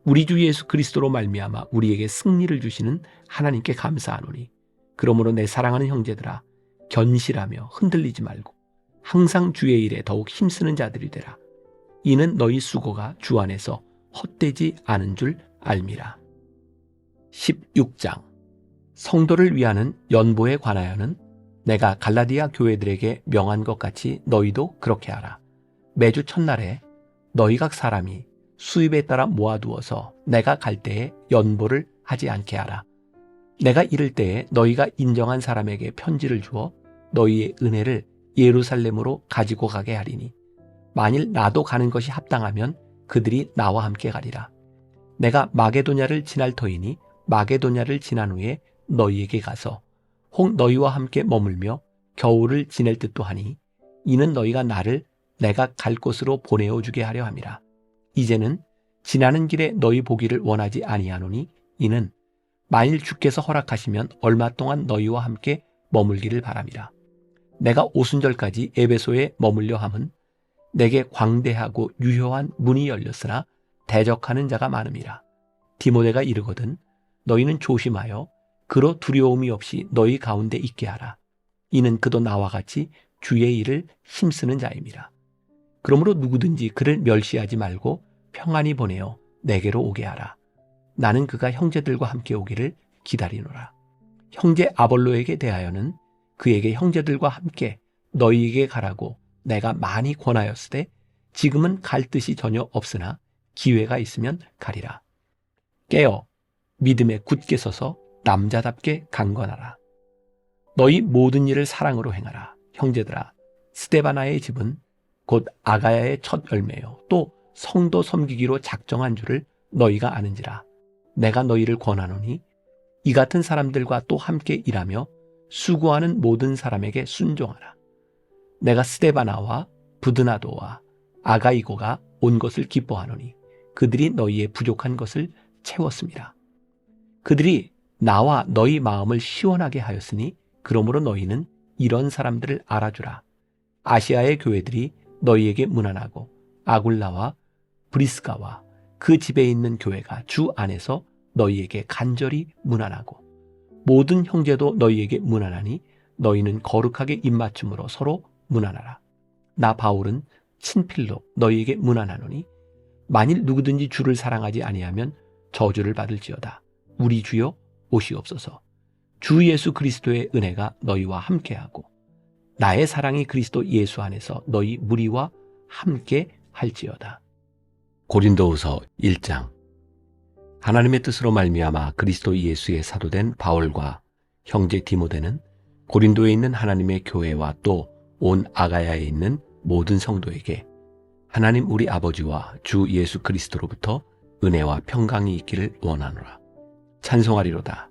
우리 주 예수 그리스도로 말미암아 우리에게 승리를 주시는 하나님께 감사하노니 그러므로 내 사랑하는 형제들아, 견실하며 흔들리지 말고 항상 주의 일에 더욱 힘쓰는 자들이 되라. 이는 너희 수고가 주 안에서 헛되지 않은 줄 알미라. 16장 성도를 위하는 연보에 관하여는 내가 갈라디아 교회들에게 명한 것 같이 너희도 그렇게 하라. 매주 첫날에 너희 각 사람이 수입에 따라 모아두어서 내가 갈 때에 연보를 하지 않게 하라. 내가 이를 때에 너희가 인정한 사람에게 편지를 주어 너희의 은혜를 예루살렘으로 가지고 가게 하리니 만일 나도 가는 것이 합당하면 그들이 나와 함께 가리라. 내가 마게도냐를 지날 터이니 마게도냐를 지난 후에 너희에게 가서 혹 너희와 함께 머물며 겨울을 지낼 듯도 하니 이는 너희가 나를 내가 갈 곳으로 보내어 주게 하려 함이라. 이제는 지나는 길에 너희 보기를 원하지 아니하노니 이는 만일 주께서 허락하시면 얼마 동안 너희와 함께 머물기를 바람이라. 내가 오순절까지 에베소에 머물려 함은 내게 광대하고 유효한 문이 열렸으나 대적하는 자가 많음이라. 디모데가 이르거든 너희는 조심하여 그로 두려움이 없이 너희 가운데 있게 하라. 이는 그도 나와 같이 주의 일을 힘쓰는 자임이라. 그러므로 누구든지 그를 멸시하지 말고 평안히 보내어 내게로 오게 하라. 나는 그가 형제들과 함께 오기를 기다리노라. 형제 아볼로에게 대하여는 그에게 형제들과 함께 너희에게 가라고 내가 많이 권하였으되 지금은 갈 뜻이 전혀 없으나 기회가 있으면 가리라. 깨어 믿음에 굳게 서서 남자답게 강건하라. 너희 모든 일을 사랑으로 행하라. 형제들아, 스데바나의 집은 곧 아가야의 첫 열매요 또 성도 섬기기로 작정한 줄을 너희가 아는지라. 내가 너희를 권하노니 이 같은 사람들과 또 함께 일하며 수고하는 모든 사람에게 순종하라. 내가 스데바나와 부드나도와 아가이고가 온 것을 기뻐하노니 그들이 너희의 부족한 것을 채웠습니다. 그들이 나와 너희 마음을 시원하게 하였으니 그러므로 너희는 이런 사람들을 알아주라. 아시아의 교회들이 너희에게 문안하고 아굴라와 브리스가와 그 집에 있는 교회가 주 안에서 너희에게 간절히 문안하고 모든 형제도 너희에게 문안하니 너희는 거룩하게 입맞춤으로 서로 문안하라. 나 바울은 친필로 너희에게 문안하노니 만일 누구든지 주를 사랑하지 아니하면 저주를 받을지어다. 우리 주여 오시옵소서. 주 예수 그리스도의 은혜가 너희와 함께하고 나의 사랑이 그리스도 예수 안에서 너희 무리와 함께 할지어다. 고린도후서 1장. 하나님의 뜻으로 말미암아 그리스도 예수의 사도된 바울과 형제 디모데는 고린도에 있는 하나님의 교회와 또 온 아가야에 있는 모든 성도에게 하나님 우리 아버지와 주 예수 그리스도로부터 은혜와 평강이 있기를 원하노라. 찬송하리로다.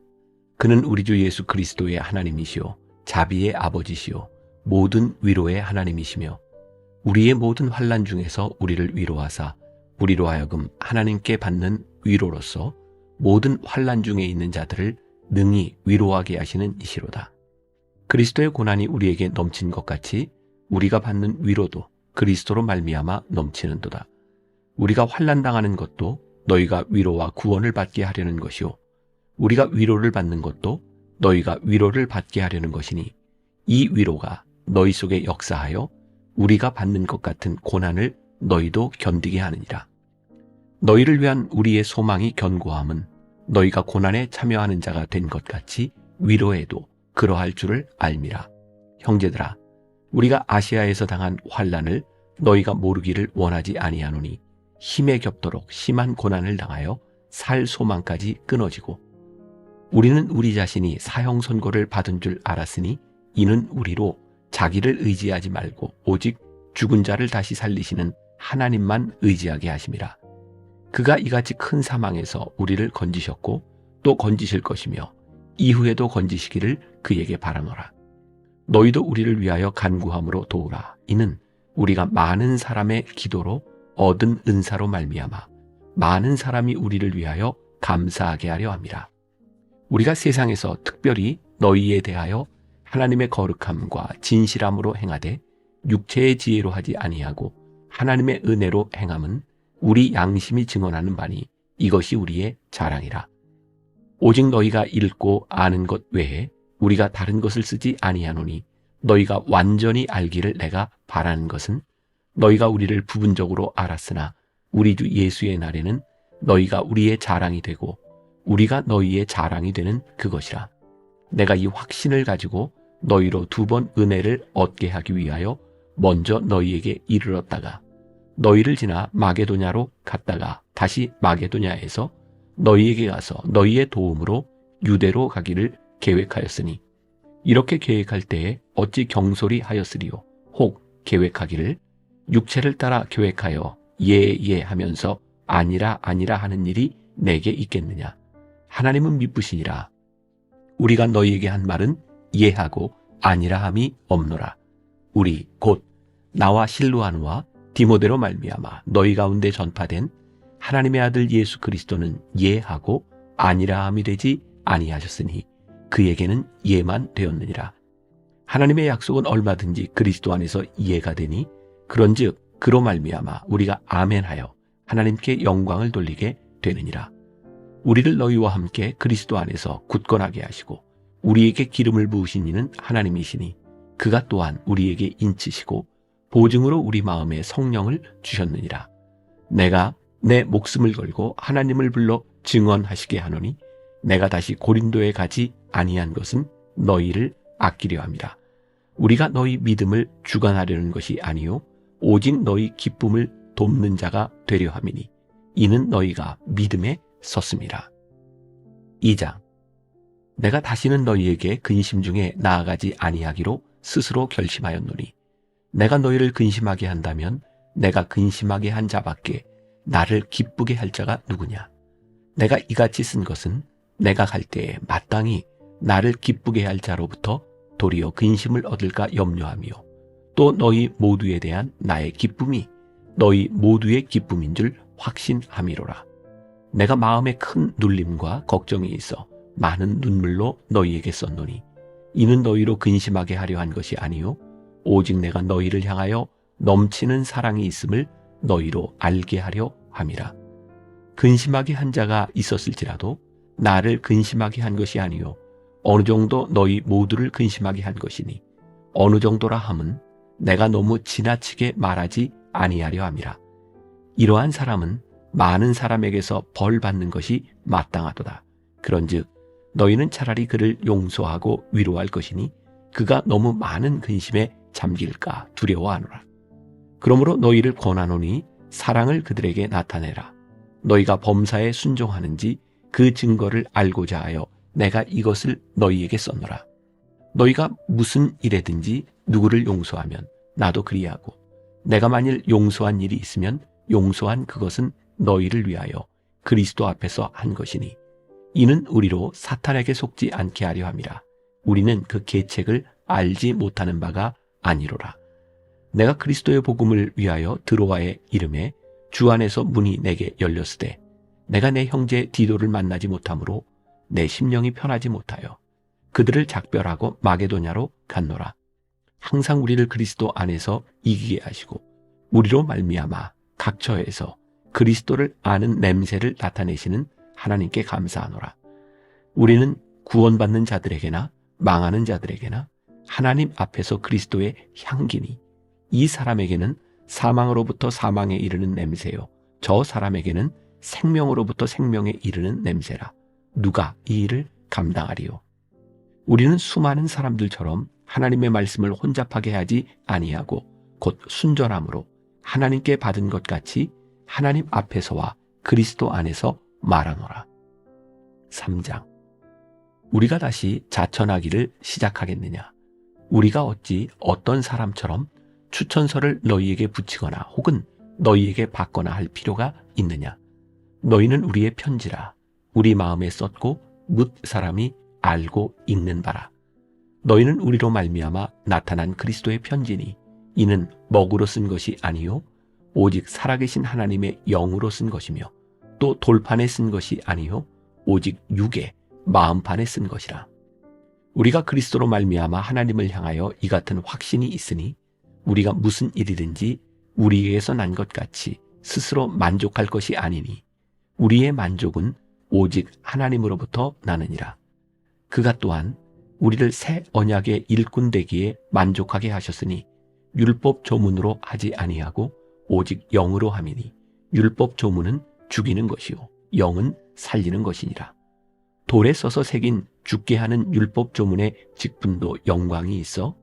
그는 우리 주 예수 그리스도의 하나님이시요 자비의 아버지시요 모든 위로의 하나님이시며 우리의 모든 환난 중에서 우리를 위로하사 우리로 하여금 하나님께 받는 위로로서 모든 환난 중에 있는 자들을 능히 위로하게 하시는 이시로다. 그리스도의 고난이 우리에게 넘친 것 같이 우리가 받는 위로도 그리스도로 말미암아 넘치는도다. 우리가 환난 당하는 것도 너희가 위로와 구원을 받게 하려는 것이요 우리가 위로를 받는 것도 너희가 위로를 받게 하려는 것이니 이 위로가 너희 속에 역사하여 우리가 받는 것 같은 고난을 너희도 견디게 하느니라. 너희를 위한 우리의 소망이 견고함은 너희가 고난에 참여하는 자가 된 것 같이 위로에도 그러할 줄을 알미라. 형제들아, 우리가 아시아에서 당한 환난을 너희가 모르기를 원하지 아니하노니 힘에 겹도록 심한 고난을 당하여 살 소망까지 끊어지고 우리는 우리 자신이 사형 선고를 받은 줄 알았으니 이는 우리로 자기를 의지하지 말고 오직 죽은 자를 다시 살리시는 하나님만 의지하게 하심이라. 그가 이같이 큰 사망에서 우리를 건지셨고 또 건지실 것이며 이후에도 건지시기를 그에게 바라노라. 너희도 우리를 위하여 간구함으로 도우라. 이는 우리가 많은 사람의 기도로 얻은 은사로 말미암아 많은 사람이 우리를 위하여 감사하게 하려 함이라. 우리가 세상에서 특별히 너희에 대하여 하나님의 거룩함과 진실함으로 행하되 육체의 지혜로 하지 아니하고 하나님의 은혜로 행함은 우리 양심이 증언하는 바니 이것이 우리의 자랑이라. 오직 너희가 읽고 아는 것 외에 우리가 다른 것을 쓰지 아니하노니 너희가 완전히 알기를 내가 바라는 것은 너희가 우리를 부분적으로 알았으나 우리 주 예수의 날에는 너희가 우리의 자랑이 되고 우리가 너희의 자랑이 되는 그것이라. 내가 이 확신을 가지고 너희로 2번 은혜를 얻게 하기 위하여 먼저 너희에게 이르렀다가 너희를 지나 마게도냐로 갔다가 다시 마게도냐에서 너희에게 가서 너희의 도움으로 유대로 가기를 계획하였으니 이렇게 계획할 때에 어찌 경솔히 하였으리요. 혹 계획하기를 육체를 따라 계획하여 예 하면서 아니라 하는 일이 내게 있겠느냐. 하나님은 미쁘시니라. 우리가 너희에게 한 말은 예하고 아니라 함이 없노라. 우리 곧 나와 실루아누와 디모데로 말미암아 너희 가운데 전파된 하나님의 아들 예수 그리스도는 예하고 아니라 함이 되지 아니하셨으니 그에게는 예만 되었느니라. 하나님의 약속은 얼마든지 그리스도 안에서 예가 되니 그런즉 그로 말미암아 우리가 아멘하여 하나님께 영광을 돌리게 되느니라. 우리를 너희와 함께 그리스도 안에서 굳건하게 하시고 우리에게 기름을 부으신 이는 하나님이시니 그가 또한 우리에게 인치시고 보증으로 우리 마음에 성령을 주셨느니라. 내가 내 목숨을 걸고 하나님을 불러 증언하시게 하노니 내가 다시 고린도에 가지 아니한 것은 너희를 아끼려 함이라. 우리가 너희 믿음을 주관하려는 것이 아니요 오직 너희 기쁨을 돕는 자가 되려 함이니 이는 너희가 믿음에 섰음이라. 2장. 내가 다시는 너희에게 근심 중에 나아가지 아니하기로 스스로 결심하였노니 내가 너희를 근심하게 한다면 내가 근심하게 한 자밖에 나를 기쁘게 할 자가 누구냐. 내가 이같이 쓴 것은 내가 갈 때에 마땅히 나를 기쁘게 할 자로부터 도리어 근심을 얻을까 염려하며 또 너희 모두에 대한 나의 기쁨이 너희 모두의 기쁨인 줄 확신함이로라. 내가 마음에 큰 눌림과 걱정이 있어 많은 눈물로 너희에게 썼노니 이는 너희로 근심하게 하려 한 것이 아니요 오직 내가 너희를 향하여 넘치는 사랑이 있음을 너희로 알게 하려 함이라. 근심하게 한 자가 있었을지라도 나를 근심하게 한 것이 아니요 어느 정도 너희 모두를 근심하게 한 것이니 어느 정도라 함은 내가 너무 지나치게 말하지 아니하려 함이라. 이러한 사람은 많은 사람에게서 벌 받는 것이 마땅하도다. 그런즉 너희는 차라리 그를 용서하고 위로할 것이니 그가 너무 많은 근심에 잠길까 두려워하노라. 그러므로 너희를 권하노니 사랑을 그들에게 나타내라. 너희가 범사에 순종하는지 그 증거를 알고자 하여 내가 이것을 너희에게 썼노라. 너희가 무슨 일에든지 누구를 용서하면 나도 그리하고 내가 만일 용서한 일이 있으면 용서한 그것은 너희를 위하여 그리스도 앞에서 한 것이니 이는 우리로 사탄에게 속지 않게 하려 함이라. 우리는 그 계책을 알지 못하는 바가 아니로라. 내가 그리스도의 복음을 위하여 드로아에 이름에 주 안에서 문이 내게 열렸으되 내가 내 형제 디도를 만나지 못하므로 내 심령이 편하지 못하여 그들을 작별하고 마게도냐로 갔노라. 항상 우리를 그리스도 안에서 이기게 하시고 우리로 말미암아 각처에서 그리스도를 아는 냄새를 나타내시는 하나님께 감사하노라. 우리는 구원받는 자들에게나 망하는 자들에게나 하나님 앞에서 그리스도의 향기니 이 사람에게는 사망으로부터 사망에 이르는 냄새요 저 사람에게는 생명으로부터 생명에 이르는 냄새라. 누가 이 일을 감당하리요? 우리는 수많은 사람들처럼 하나님의 말씀을 혼잡하게 하지 아니하고 곧 순전함으로 하나님께 받은 것 같이 하나님 앞에서와 그리스도 안에서 말하노라. 3장. 우리가 다시 자천하기를 시작하겠느냐? 우리가 어찌 어떤 사람처럼 추천서를 너희에게 붙이거나 혹은 너희에게 받거나 할 필요가 있느냐? 너희는 우리의 편지라. 우리 마음에 썼고 뭇 사람이 알고 읽는 바라. 너희는 우리로 말미암아 나타난 그리스도의 편지니 이는 먹으로 쓴 것이 아니요 오직 살아계신 하나님의 영으로 쓴 것이며 또 돌판에 쓴 것이 아니요 오직 육의 마음판에 쓴 것이라. 우리가 그리스도로 말미암아 하나님을 향하여 이 같은 확신이 있으니 우리가 무슨 일이든지 우리에게서 난 것 같이 스스로 만족할 것이 아니니 우리의 만족은 오직 하나님으로부터 나느니라. 그가 또한 우리를 새 언약의 일꾼 되기에 만족하게 하셨으니 율법 조문으로 하지 아니하고 오직 영으로 함이니 율법 조문은 죽이는 것이요 영은 살리는 것이니라. 돌에 써서 새긴 죽게 하는 율법 조문의 직분도 영광이 있어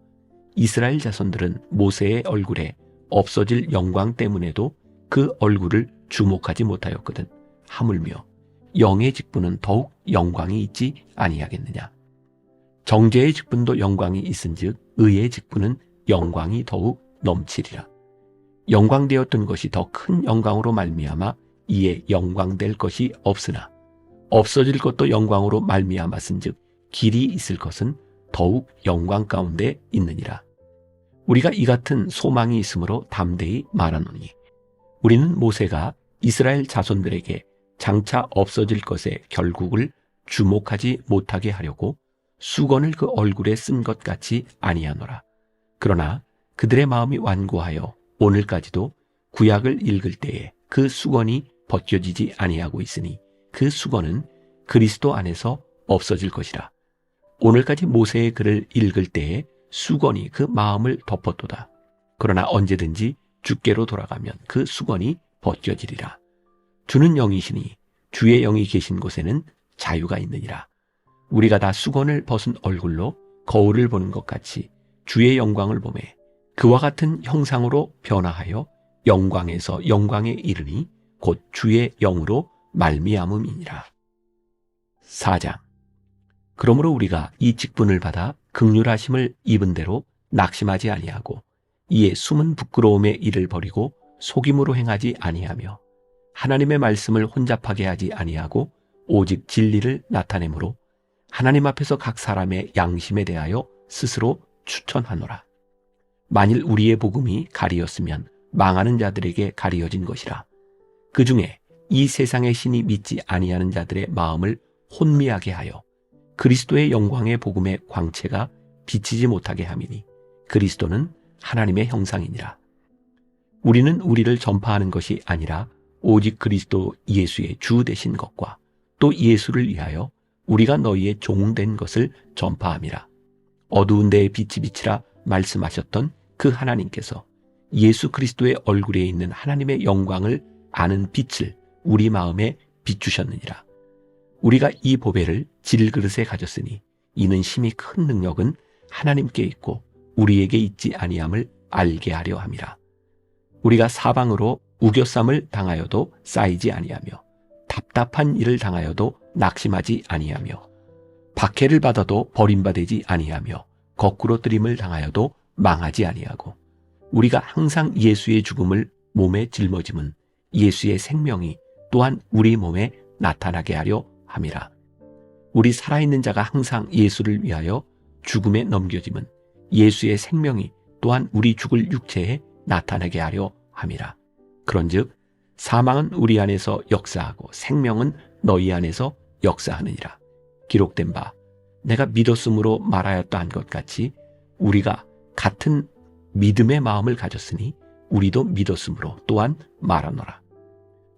이스라엘 자손들은 모세의 얼굴에 없어질 영광 때문에도 그 얼굴을 주목하지 못하였거든. 하물며 영의 직분은 더욱 영광이 있지 아니하겠느냐. 정죄의 직분도 영광이 있은즉 의의 직분은 영광이 더욱 넘치리라. 영광되었던 것이 더 큰 영광으로 말미암아 이에 영광될 것이 없으나 없어질 것도 영광으로 말미암았은즉 길이 있을 것은 더욱 영광 가운데 있느니라. 우리가 이 같은 소망이 있으므로 담대히 말하노니 우리는 모세가 이스라엘 자손들에게 장차 없어질 것의 결국을 주목하지 못하게 하려고 수건을 그 얼굴에 쓴 것 같이 아니하노라. 그러나 그들의 마음이 완고하여 오늘까지도 구약을 읽을 때에 그 수건이 벗겨지지 아니하고 있으니 그 수건은 그리스도 안에서 없어질 것이라. 오늘까지 모세의 글을 읽을 때에 수건이 그 마음을 덮었도다. 그러나 언제든지 주께로 돌아가면 그 수건이 벗겨지리라. 주는 영이시니 주의 영이 계신 곳에는 자유가 있느니라. 우리가 다 수건을 벗은 얼굴로 거울을 보는 것 같이 주의 영광을 보매 그와 같은 형상으로 변화하여 영광에서 영광에 이르니 곧 주의 영으로 말미암음이니라. 4장. 그러므로 우리가 이 직분을 받아 긍휼하심을 입은 대로 낙심하지 아니하고 이에 숨은 부끄러움의 일을 버리고 속임으로 행하지 아니하며 하나님의 말씀을 혼잡하게 하지 아니하고 오직 진리를 나타내므로 하나님 앞에서 각 사람의 양심에 대하여 스스로 추천하노라. 만일 우리의 복음이 가리었으면 망하는 자들에게 가리어진 것이라. 그 중에 이 세상의 신이 믿지 아니하는 자들의 마음을 혼미하게 하여 그리스도의 영광의 복음의 광채가 비치지 못하게 함이니 그리스도는 하나님의 형상이니라. 우리는 우리를 전파하는 것이 아니라 오직 그리스도 예수의 주 되신 것과 또 예수를 위하여 우리가 너희의 종된 것을 전파함이라. 어두운 데에 빛이 비치라 말씀하셨던 그 하나님께서 예수 그리스도의 얼굴에 있는 하나님의 영광을 아는 빛을 우리 마음에 비추셨느니라. 우리가 이 보배를 질그릇에 가졌으니 이는 심히 큰 능력은 하나님께 있고 우리에게 있지 아니함을 알게 하려 함이라. 우리가 사방으로 우겨쌈을 당하여도 쌓이지 아니하며 답답한 일을 당하여도 낙심하지 아니하며 박해를 받아도 버림받지 아니하며 거꾸로 뜨림을 당하여도 망하지 아니하고 우리가 항상 예수의 죽음을 몸에 짊어짐은 예수의 생명이 또한 우리 몸에 나타나게 하려 함이라. 우리 살아있는 자가 항상 예수를 위하여 죽음에 넘겨짐은 예수의 생명이 또한 우리 죽을 육체에 나타나게 하려 함이라. 그런즉 사망은 우리 안에서 역사하고 생명은 너희 안에서 역사하느니라. 기록된 바 내가 믿었으므로 말하였다 한 것 같이 우리가 같은 믿음의 마음을 가졌으니 우리도 믿었으므로 또한 말하노라.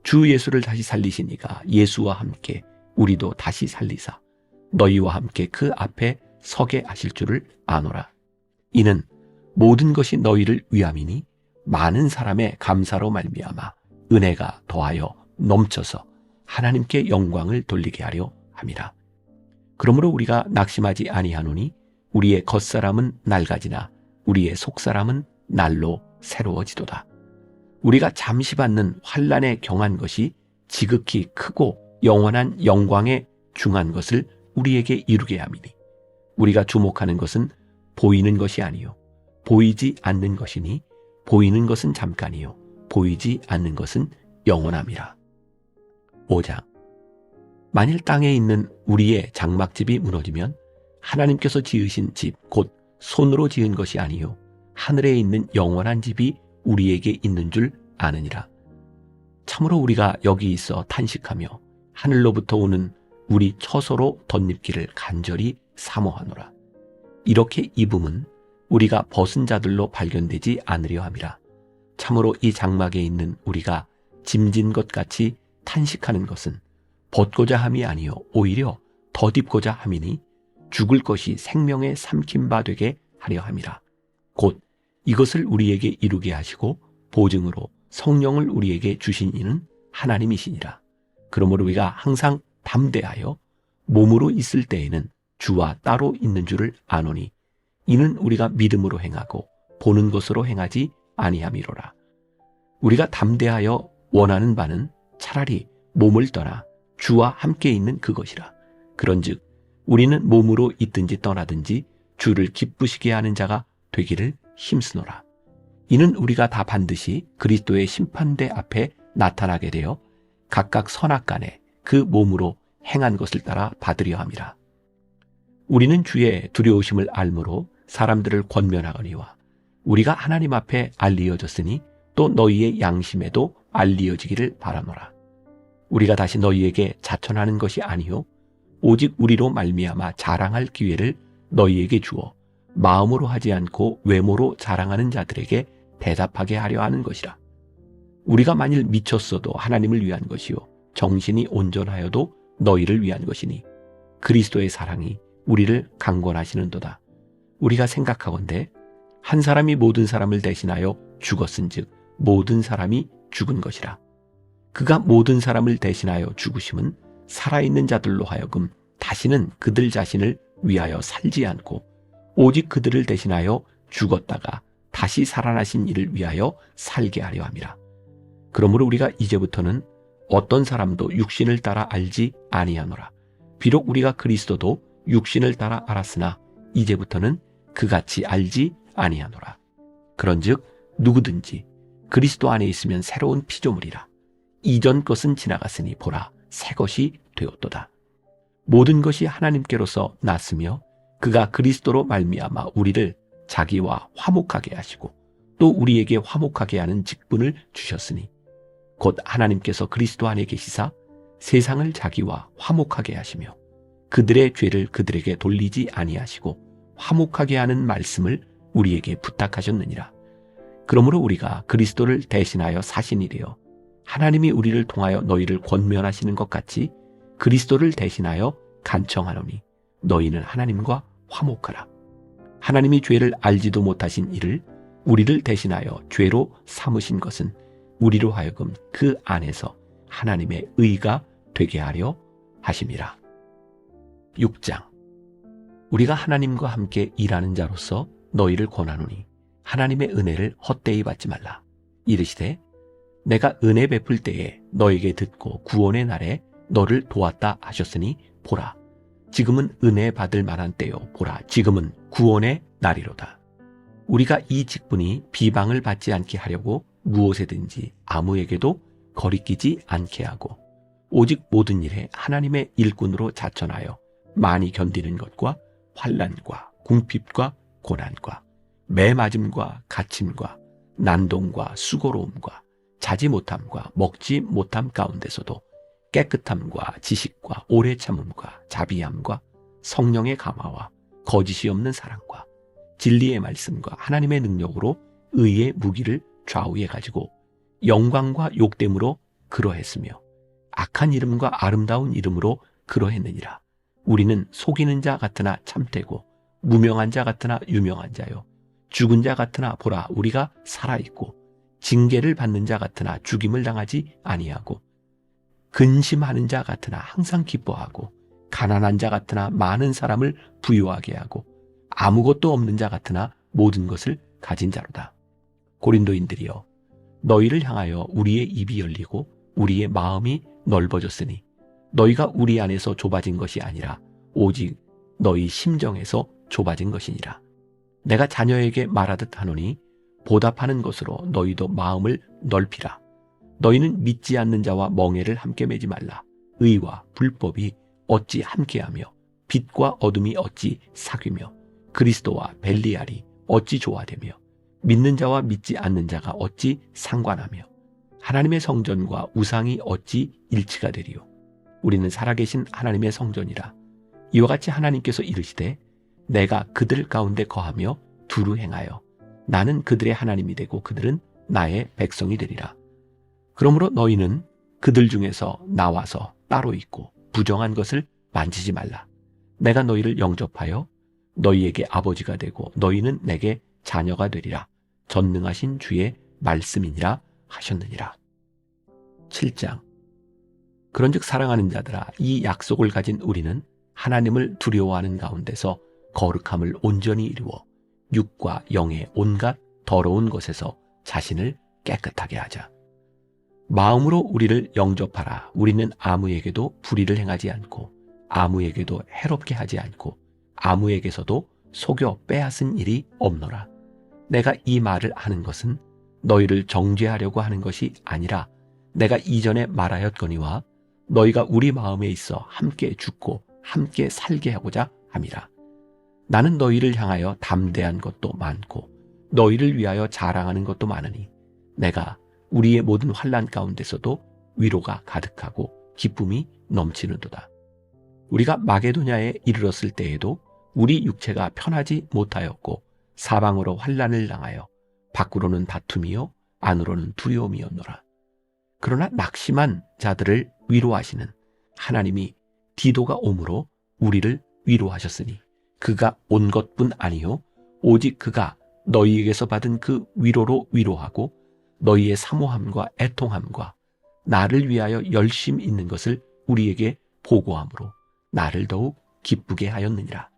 주 예수를 다시 살리시니가 예수와 함께 우리도 다시 살리사 너희와 함께 그 앞에 서게 하실 줄을 아노라. 이는 모든 것이 너희를 위함이니 많은 사람의 감사로 말미암아 은혜가 더하여 넘쳐서 하나님께 영광을 돌리게 하려 함이라. 그러므로 우리가 낙심하지 아니하노니 우리의 겉사람은 낡아지나 우리의 속사람은 날로 새로워지도다. 우리가 잠시 받는 환난에 경한 것이 지극히 크고 영원한 영광에 중한 것을 우리에게 이루게 함이니 우리가 주목하는 것은 보이는 것이 아니요 보이지 않는 것이니 보이는 것은 잠깐이요 보이지 않는 것은 영원함이라. 5장. 만일 땅에 있는 우리의 장막집이 무너지면 하나님께서 지으신 집 곧 손으로 지은 것이 아니요 하늘에 있는 영원한 집이 우리에게 있는 줄 아느니라. 참으로 우리가 여기 있어 탄식하며 하늘로부터 오는 우리 처소로 덧입기를 간절히 사모하노라. 이렇게 입음은 우리가 벗은 자들로 발견되지 않으려 함이라. 참으로 이 장막에 있는 우리가 짐진 것 같이 탄식하는 것은 벗고자 함이 아니요 오히려 덧입고자 함이니 죽을 것이 생명에 삼킨 바 되게 하려 함이라. 곧 이것을 우리에게 이루게 하시고 보증으로 성령을 우리에게 주신 이는 하나님이시니라. 그러므로 우리가 항상 담대하여 몸으로 있을 때에는 주와 따로 있는 줄을 아노니 이는 우리가 믿음으로 행하고 보는 것으로 행하지 아니함이로라. 우리가 담대하여 원하는 바는 차라리 몸을 떠나 주와 함께 있는 그것이라. 그런즉 우리는 몸으로 있든지 떠나든지 주를 기쁘시게 하는 자가 되기를 힘쓰노라. 이는 우리가 다 반드시 그리스도의 심판대 앞에 나타나게 되어 각각 선악간에 그 몸으로 행한 것을 따라 받으려 함이라. 우리는 주의 두려우심을 알므로 사람들을 권면하거니와 우리가 하나님 앞에 알리어졌으니 또 너희의 양심에도 알리어지기를 바라노라. 우리가 다시 너희에게 자천하는 것이 아니요 오직 우리로 말미암아 자랑할 기회를 너희에게 주어 마음으로 하지 않고 외모로 자랑하는 자들에게 대답하게 하려 하는 것이라. 우리가 만일 미쳤어도 하나님을 위한 것이요 정신이 온전하여도 너희를 위한 것이니 그리스도의 사랑이 우리를 강권하시는도다. 우리가 생각하건대 한 사람이 모든 사람을 대신하여 죽었은즉 모든 사람이 죽은 것이라. 그가 모든 사람을 대신하여 죽으심은 살아있는 자들로 하여금 다시는 그들 자신을 위하여 살지 않고 오직 그들을 대신하여 죽었다가 다시 살아나신 이를 위하여 살게 하려 함이라. 그러므로 우리가 이제부터는 어떤 사람도 육신을 따라 알지 아니하노라. 비록 우리가 그리스도도 육신을 따라 알았으나 이제부터는 그같이 알지 아니하노라. 그런즉 누구든지 그리스도 안에 있으면 새로운 피조물이라. 이전 것은 지나갔으니 보라 새 것이 되었도다. 모든 것이 하나님께로서 났으며 그가 그리스도로 말미암아 우리를 자기와 화목하게 하시고 또 우리에게 화목하게 하는 직분을 주셨으니 곧 하나님께서 그리스도 안에 계시사 세상을 자기와 화목하게 하시며 그들의 죄를 그들에게 돌리지 아니하시고 화목하게 하는 말씀을 우리에게 부탁하셨느니라. 그러므로 우리가 그리스도를 대신하여 사신이 되어 하나님이 우리를 통하여 너희를 권면하시는 것 같이 그리스도를 대신하여 간청하노니 너희는 하나님과 화목하라. 하나님이 죄를 알지도 못하신 이를 우리를 대신하여 죄로 삼으신 것은 우리로 하여금 그 안에서 하나님의 의가 되게 하려 하심이라. 6장. 우리가 하나님과 함께 일하는 자로서 너희를 권하노니 하나님의 은혜를 헛되이 받지 말라. 이르시되 내가 은혜 베풀 때에 너에게 듣고 구원의 날에 너를 도왔다 하셨으니 보라, 지금은 은혜 받을 만한 때요. 보라, 지금은 구원의 날이로다. 우리가 이 직분이 비방을 받지 않게 하려고 무엇에든지 아무에게도 거리끼지 않게 하고 오직 모든 일에 하나님의 일꾼으로 자천하여 많이 견디는 것과 환난과 궁핍과 고난과 매맞음과 갇힘과 난동과 수고로움과 자지 못함과 먹지 못함 가운데서도 깨끗함과 지식과 오래 참음과 자비함과 성령의 감화와 거짓이 없는 사랑과 진리의 말씀과 하나님의 능력으로 의의 무기를 좌우에 가지고 영광과 욕됨으로 그러했으며 악한 이름과 아름다운 이름으로 그러했느니라. 우리는 속이는 자 같으나 참되고 무명한 자 같으나 유명한 자요, 죽은 자 같으나 보라 우리가 살아있고 징계를 받는 자 같으나 죽임을 당하지 아니하고 근심하는 자 같으나 항상 기뻐하고 가난한 자 같으나 많은 사람을 부유하게 하고 아무것도 없는 자 같으나 모든 것을 가진 자로다. 고린도인들이여, 너희를 향하여 우리의 입이 열리고 우리의 마음이 넓어졌으니 너희가 우리 안에서 좁아진 것이 아니라 오직 너희 심정에서 좁아진 것이니라. 내가 자녀에게 말하듯 하노니 보답하는 것으로 너희도 마음을 넓히라. 너희는 믿지 않는 자와 멍에를 함께 매지 말라. 의와 불법이 어찌 함께하며 빛과 어둠이 어찌 사귀며 그리스도와 벨리알이 어찌 조화되며 믿는 자와 믿지 않는 자가 어찌 상관하며 하나님의 성전과 우상이 어찌 일치가 되리요. 우리는 살아계신 하나님의 성전이라. 이와 같이 하나님께서 이르시되 내가 그들 가운데 거하며 두루 행하여 나는 그들의 하나님이 되고 그들은 나의 백성이 되리라. 그러므로 너희는 그들 중에서 나와서 따로 있고 부정한 것을 만지지 말라. 내가 너희를 영접하여 너희에게 아버지가 되고 너희는 내게 자녀가 되리라. 전능하신 주의 말씀이니라 하셨느니라. 7장. 그런즉 사랑하는 자들아, 이 약속을 가진 우리는 하나님을 두려워하는 가운데서 거룩함을 온전히 이루어 육과 영의 온갖 더러운 것에서 자신을 깨끗하게 하자. 마음으로 우리를 영접하라. 우리는 아무에게도 불의를 행하지 않고 아무에게도 해롭게 하지 않고 아무에게서도 속여 빼앗은 일이 없노라. 내가 이 말을 하는 것은 너희를 정죄하려고 하는 것이 아니라 내가 이전에 말하였거니와 너희가 우리 마음에 있어 함께 죽고 함께 살게 하고자 함이라. 나는 너희를 향하여 담대한 것도 많고 너희를 위하여 자랑하는 것도 많으니 내가 우리의 모든 환난 가운데서도 위로가 가득하고 기쁨이 넘치는도다. 우리가 마게도냐에 이르렀을 때에도 우리 육체가 편하지 못하였고 사방으로 환난을 당하여 밖으로는 다툼이요 안으로는 두려움이었노라. 그러나 낙심한 자들을 위로하시는 하나님이 디도가 오므로 우리를 위로하셨으니 그가 온 것뿐 아니요 오직 그가 너희에게서 받은 그 위로로 위로하고 너희의 사모함과 애통함과 나를 위하여 열심 있는 것을 우리에게 보고함으로 나를 더욱 기쁘게 하였느니라.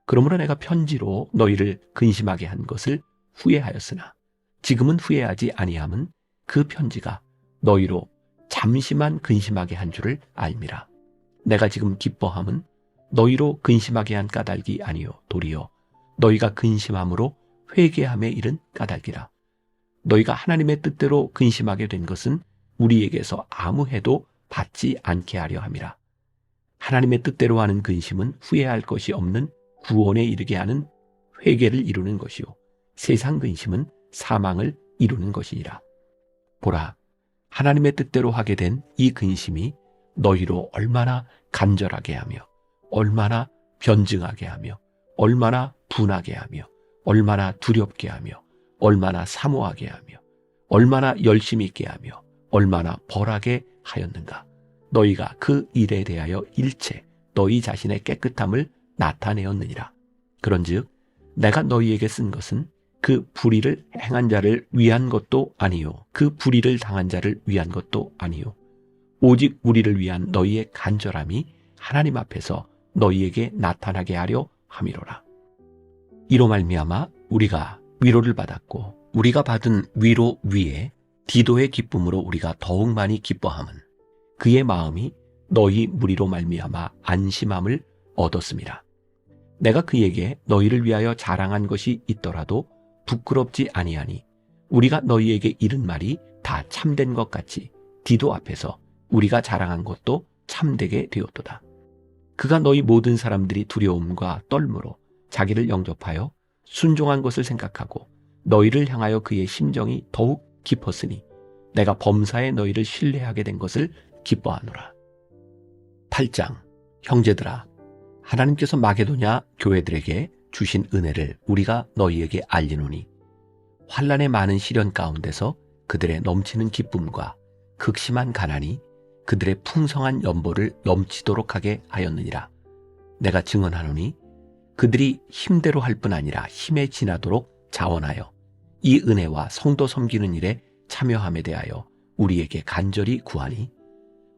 그러므로 내가 편지로 너희를 근심하게 한 것을 후회하였으나 지금은 후회하지 아니함은 그 편지가 너희로 잠시만 근심하게 한 줄을 알미라. 내가 지금 기뻐함은 너희로 근심하게 한 까닭이 아니요 도리어 너희가 근심함으로 회개함에 이른 까닭이라. 너희가 하나님의 뜻대로 근심하게 된 것은 우리에게서 아무 해도 받지 않게 하려 함이라. 하나님의 뜻대로 하는 근심은 후회할 것이 없는 구원에 이르게 하는 회개를 이루는 것이요 세상 근심은 사망을 이루는 것이니라. 보라, 하나님의 뜻대로 하게 된 이 근심이 너희로 얼마나 간절하게 하며 얼마나 변증하게 하며 얼마나 분하게 하며 얼마나 두렵게 하며 얼마나 사모하게 하며 얼마나 열심히 있게 하며 얼마나 벌하게 하였는가. 너희가 그 일에 대하여 일체 너희 자신의 깨끗함을 나타내었느니라. 그런즉 내가 너희에게 쓴 것은 그 불의를 행한 자를 위한 것도 아니요 그 불의를 당한 자를 위한 것도 아니요 오직 우리를 위한 너희의 간절함이 하나님 앞에서 너희에게 나타나게 하려 함이로라. 이로 말미암아 우리가 위로를 받았고 우리가 받은 위로 위에 디도의 기쁨으로 우리가 더욱 많이 기뻐함은 그의 마음이 너희 무리로 말미암아 안심함을 얻었음이라. 내가 그에게 너희를 위하여 자랑한 것이 있더라도 부끄럽지 아니하니 우리가 너희에게 이른 말이 다 참된 것 같이 디도 앞에서 우리가 자랑한 것도 참되게 되었도다. 그가 너희 모든 사람들이 두려움과 떨므로 자기를 영접하여 순종한 것을 생각하고 너희를 향하여 그의 심정이 더욱 깊었으니 내가 범사에 너희를 신뢰하게 된 것을 기뻐하노라. 8장. 형제들아, 하나님께서 마게도냐 교회들에게 주신 은혜를 우리가 너희에게 알리노니 환난의 많은 시련 가운데서 그들의 넘치는 기쁨과 극심한 가난이 그들의 풍성한 연보를 넘치도록 하게 하였느니라. 내가 증언하노니 그들이 힘대로 할 뿐 아니라 힘에 지나도록 자원하여 이 은혜와 성도 섬기는 일에 참여함에 대하여 우리에게 간절히 구하니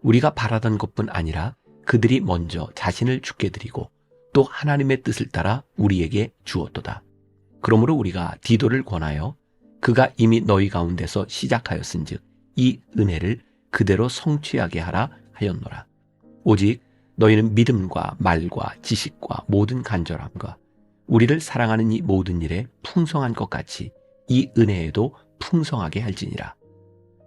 우리가 바라던 것뿐 아니라 그들이 먼저 자신을 주께 드리고 또 하나님의 뜻을 따라 우리에게 주었도다. 그러므로 우리가 디도를 권하여 그가 이미 너희 가운데서 시작하였은즉 이 은혜를 그대로 성취하게 하라 하였노라. 오직 너희는 믿음과 말과 지식과 모든 간절함과 우리를 사랑하는 이 모든 일에 풍성한 것 같이 이 은혜에도 풍성하게 할지니라.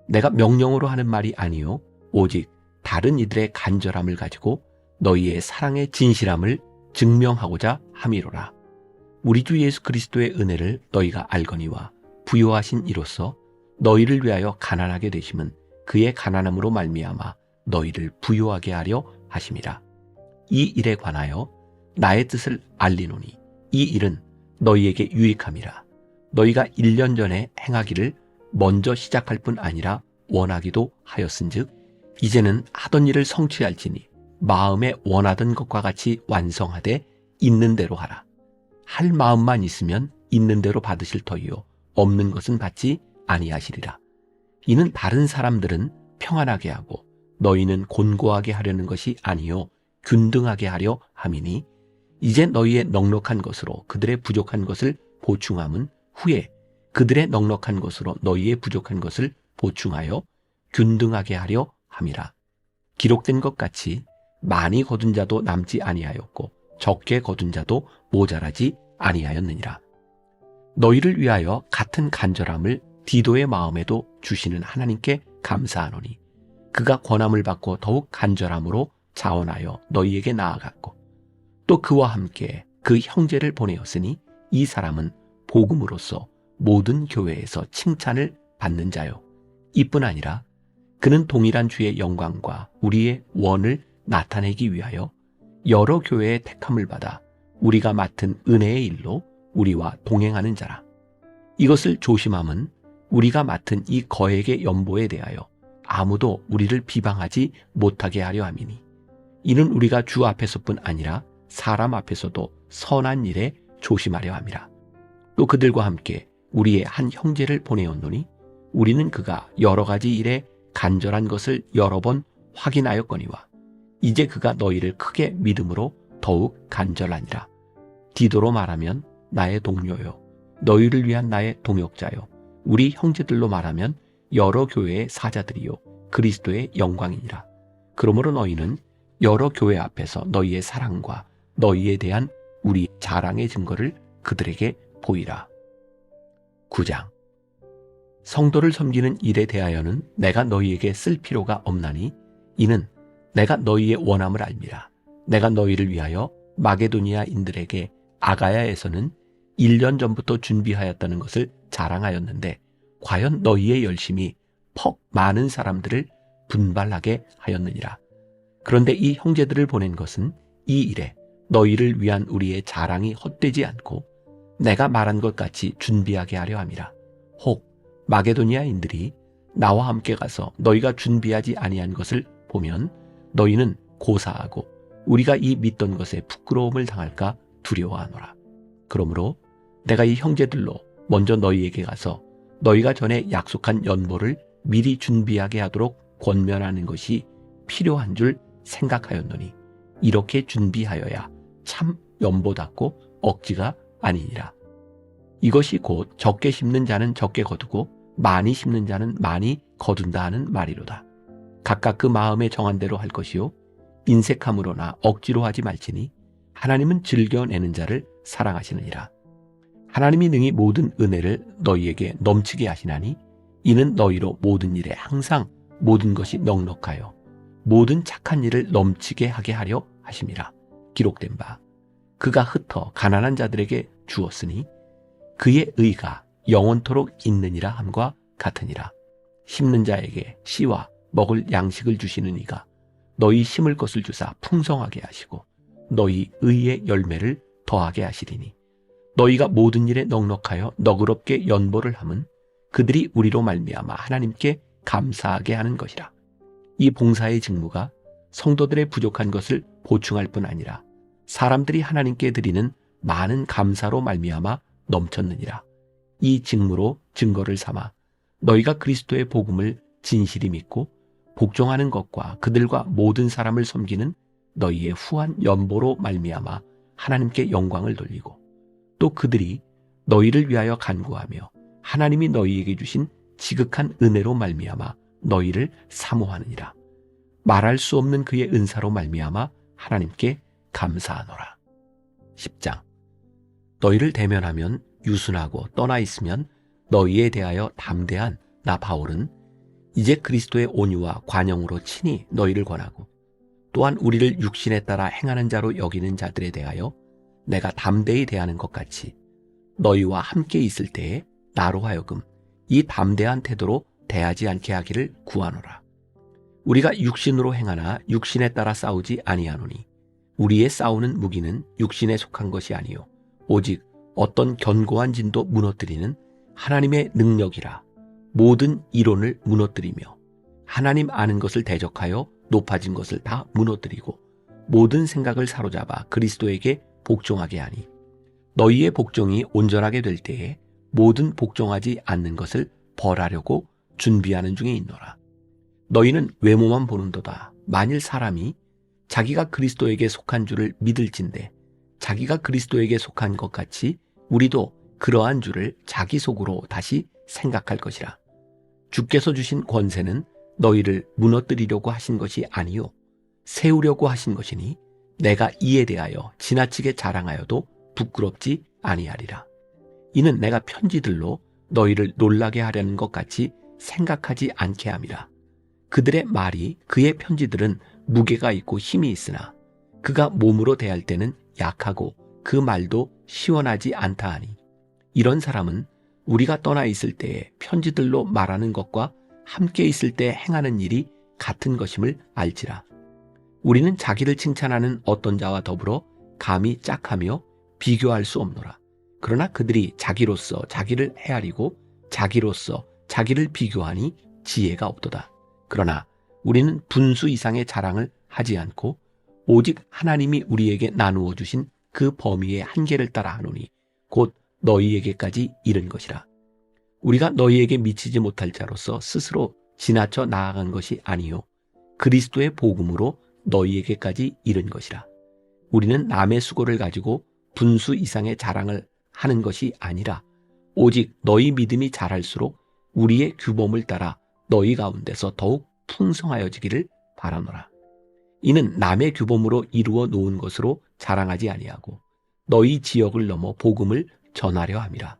내가 명령으로 하는 말이 아니요 오직 다른 이들의 간절함을 가지고 너희의 사랑의 진실함을 증명하고자 함이로라. 우리 주 예수 그리스도의 은혜를 너희가 알거니와 부요하신 이로써 너희를 위하여 가난하게 되심은 그의 가난함으로 말미암아 너희를 부요하게 하려 하심이라. 이 일에 관하여 나의 뜻을 알리노니 이 일은 너희에게 유익함이라. 너희가 1년 전에 행하기를 먼저 시작할 뿐 아니라 원하기도 하였은즉 이제는 하던 일을 성취할지니 마음에 원하던 것과 같이 완성하되 있는 대로 하라. 할 마음만 있으면 있는 대로 받으실 터이요 없는 것은 받지 아니하시리라. 이는 다른 사람들은 평안하게 하고 너희는 곤고하게 하려는 것이 아니요 균등하게 하려 함이니 이제 너희의 넉넉한 것으로 그들의 부족한 것을 보충함은 후에 그들의 넉넉한 것으로 너희의 부족한 것을 보충하여 균등하게 하려 함이라. 기록된 것 같이 많이 거둔 자도 남지 아니하였고 적게 거둔 자도 모자라지 아니하였느니라. 너희를 위하여 같은 간절함을 디도의 마음에도 주시는 하나님께 감사하노니 그가 권함을 받고 더욱 간절함으로 자원하여 너희에게 나아갔고 또 그와 함께 그 형제를 보내었으니 이 사람은 복음으로써 모든 교회에서 칭찬을 받는 자요 이뿐 아니라 그는 동일한 주의 영광과 우리의 원을 나타내기 위하여 여러 교회의 택함을 받아 우리가 맡은 은혜의 일로 우리와 동행하는 자라. 이것을 조심함은 우리가 맡은 이 거액의 연보에 대하여 아무도 우리를 비방하지 못하게 하려 함이니 이는 우리가 주 앞에서뿐 아니라 사람 앞에서도 선한 일에 조심하려 함이라. 또 그들과 함께 우리의 한 형제를 보내었노니 우리는 그가 여러 가지 일에 간절한 것을 여러 번 확인하였거니와 이제 그가 너희를 크게 믿음으로 더욱 간절하니라. 디도로 말하면 나의 동료요 너희를 위한 나의 동역자요 우리 형제들로 말하면 여러 교회의 사자들이요 그리스도의 영광이니라. 그러므로 너희는 여러 교회 앞에서 너희의 사랑과 너희에 대한 우리 자랑의 증거를 그들에게 보이라. 9장. 성도를 섬기는 일에 대하여는 내가 너희에게 쓸 필요가 없나니 이는 내가 너희의 원함을 알미라. 내가 너희를 위하여 마게도니아인들에게 아가야에서는 1년 전부터 준비하였다는 것을 자랑하였는데 과연 너희의 열심이 퍽 많은 사람들을 분발하게 하였느니라. 그런데 이 형제들을 보낸 것은 이 일에 너희를 위한 우리의 자랑이 헛되지 않고 내가 말한 것 같이 준비하게 하려 함이라. 혹 마게도니아인들이 나와 함께 가서 너희가 준비하지 아니한 것을 보면 너희는 고사하고 우리가 이 믿던 것에 부끄러움을 당할까 두려워하노라. 그러므로 내가 이 형제들로 먼저 너희에게 가서 너희가 전에 약속한 연보를 미리 준비하게 하도록 권면하는 것이 필요한 줄 생각하였노니 이렇게 준비하여야 참 연보답고 억지가 아니니라. 이것이 곧 적게 심는 자는 적게 거두고 많이 심는 자는 많이 거둔다 하는 말이로다. 각각 그 마음에 정한 대로 할 것이요 인색함으로나 억지로 하지 말지니 하나님은 즐겨내는 자를 사랑하시느니라. 하나님이 능히 모든 은혜를 너희에게 넘치게 하시나니 이는 너희로 모든 일에 항상 모든 것이 넉넉하여 모든 착한 일을 넘치게 하게 하려 하심이라. 기록된 바 그가 흩어 가난한 자들에게 주었으니 그의 의가 영원토록 있느니라 함과 같으니라. 심는 자에게 씨와 먹을 양식을 주시는 이가 너희 심을 것을 주사 풍성하게 하시고 너희 의의 열매를 더하게 하시리니 너희가 모든 일에 넉넉하여 너그럽게 연보를 함은 그들이 우리로 말미암아 하나님께 감사하게 하는 것이라. 이 봉사의 직무가 성도들의 부족한 것을 보충할 뿐 아니라 사람들이 하나님께 드리는 많은 감사로 말미암아 넘쳤느니라. 이 직무로 증거를 삼아 너희가 그리스도의 복음을 진실히 믿고 복종하는 것과 그들과 모든 사람을 섬기는 너희의 후한 연보로 말미암아 하나님께 영광을 돌리고 또 그들이 너희를 위하여 간구하며 하나님이 너희에게 주신 지극한 은혜로 말미암아 너희를 사모하느니라. 말할 수 없는 그의 은사로 말미암아 하나님께 감사하노라. 10장. 너희를 대면하면 유순하고 떠나 있으면 너희에 대하여 담대한 나 바울은 이제 그리스도의 온유와 관용으로 친히 너희를 권하고 또한 우리를 육신에 따라 행하는 자로 여기는 자들에 대하여 내가 담대히 대하는 것 같이 너희와 함께 있을 때에 나로 하여금 이 담대한 태도로 대하지 않게 하기를 구하노라. 우리가 육신으로 행하나 육신에 따라 싸우지 아니하노니 우리의 싸우는 무기는 육신에 속한 것이 아니요 오직 어떤 견고한 진도 무너뜨리는 하나님의 능력이라. 모든 이론을 무너뜨리며 하나님 아는 것을 대적하여 높아진 것을 다 무너뜨리고 모든 생각을 사로잡아 그리스도에게 복종하게 하니 너희의 복종이 온전하게 될 때에 모든 복종하지 않는 것을 벌하려고 준비하는 중에 있노라. 너희는 외모만 보는도다. 만일 사람이 자기가 그리스도에게 속한 줄을 믿을진대 자기가 그리스도에게 속한 것 같이 우리도 그러한 줄을 자기 속으로 다시 생각할 것이라. 주께서 주신 권세는 너희를 무너뜨리려고 하신 것이 아니요 세우려고 하신 것이니 내가 이에 대하여 지나치게 자랑하여도 부끄럽지 아니하리라. 이는 내가 편지들로 너희를 놀라게 하려는 것 같이 생각하지 않게 함이라. 그들의 말이 그의 편지들은 무게가 있고 힘이 있으나 그가 몸으로 대할 때는 약하고 그 말도 시원하지 않다 하니 이런 사람은 우리가 떠나 있을 때에 편지들로 말하는 것과 함께 있을 때 행하는 일이 같은 것임을 알지라. 우리는 자기를 칭찬하는 어떤 자와 더불어 감히 짝하며 비교할 수 없노라. 그러나 그들이 자기로서 자기를 헤아리고 자기로서 자기를 비교하니 지혜가 없도다. 그러나 우리는 분수 이상의 자랑을 하지 않고 오직 하나님이 우리에게 나누어 주신 그 범위의 한계를 따라 하노니 곧 너희에게까지 이른 것이라. 우리가 너희에게 미치지 못할 자로서 스스로 지나쳐 나아간 것이 아니요 그리스도의 복음으로 너희에게까지 이른 것이라. 우리는 남의 수고를 가지고 분수 이상의 자랑을 하는 것이 아니라 오직 너희 믿음이 자랄수록 우리의 규범을 따라 너희 가운데서 더욱 풍성하여지기를 바라노라. 이는 남의 규범으로 이루어 놓은 것으로 자랑하지 아니하고 너희 지역을 넘어 복음을 전하려 함이라.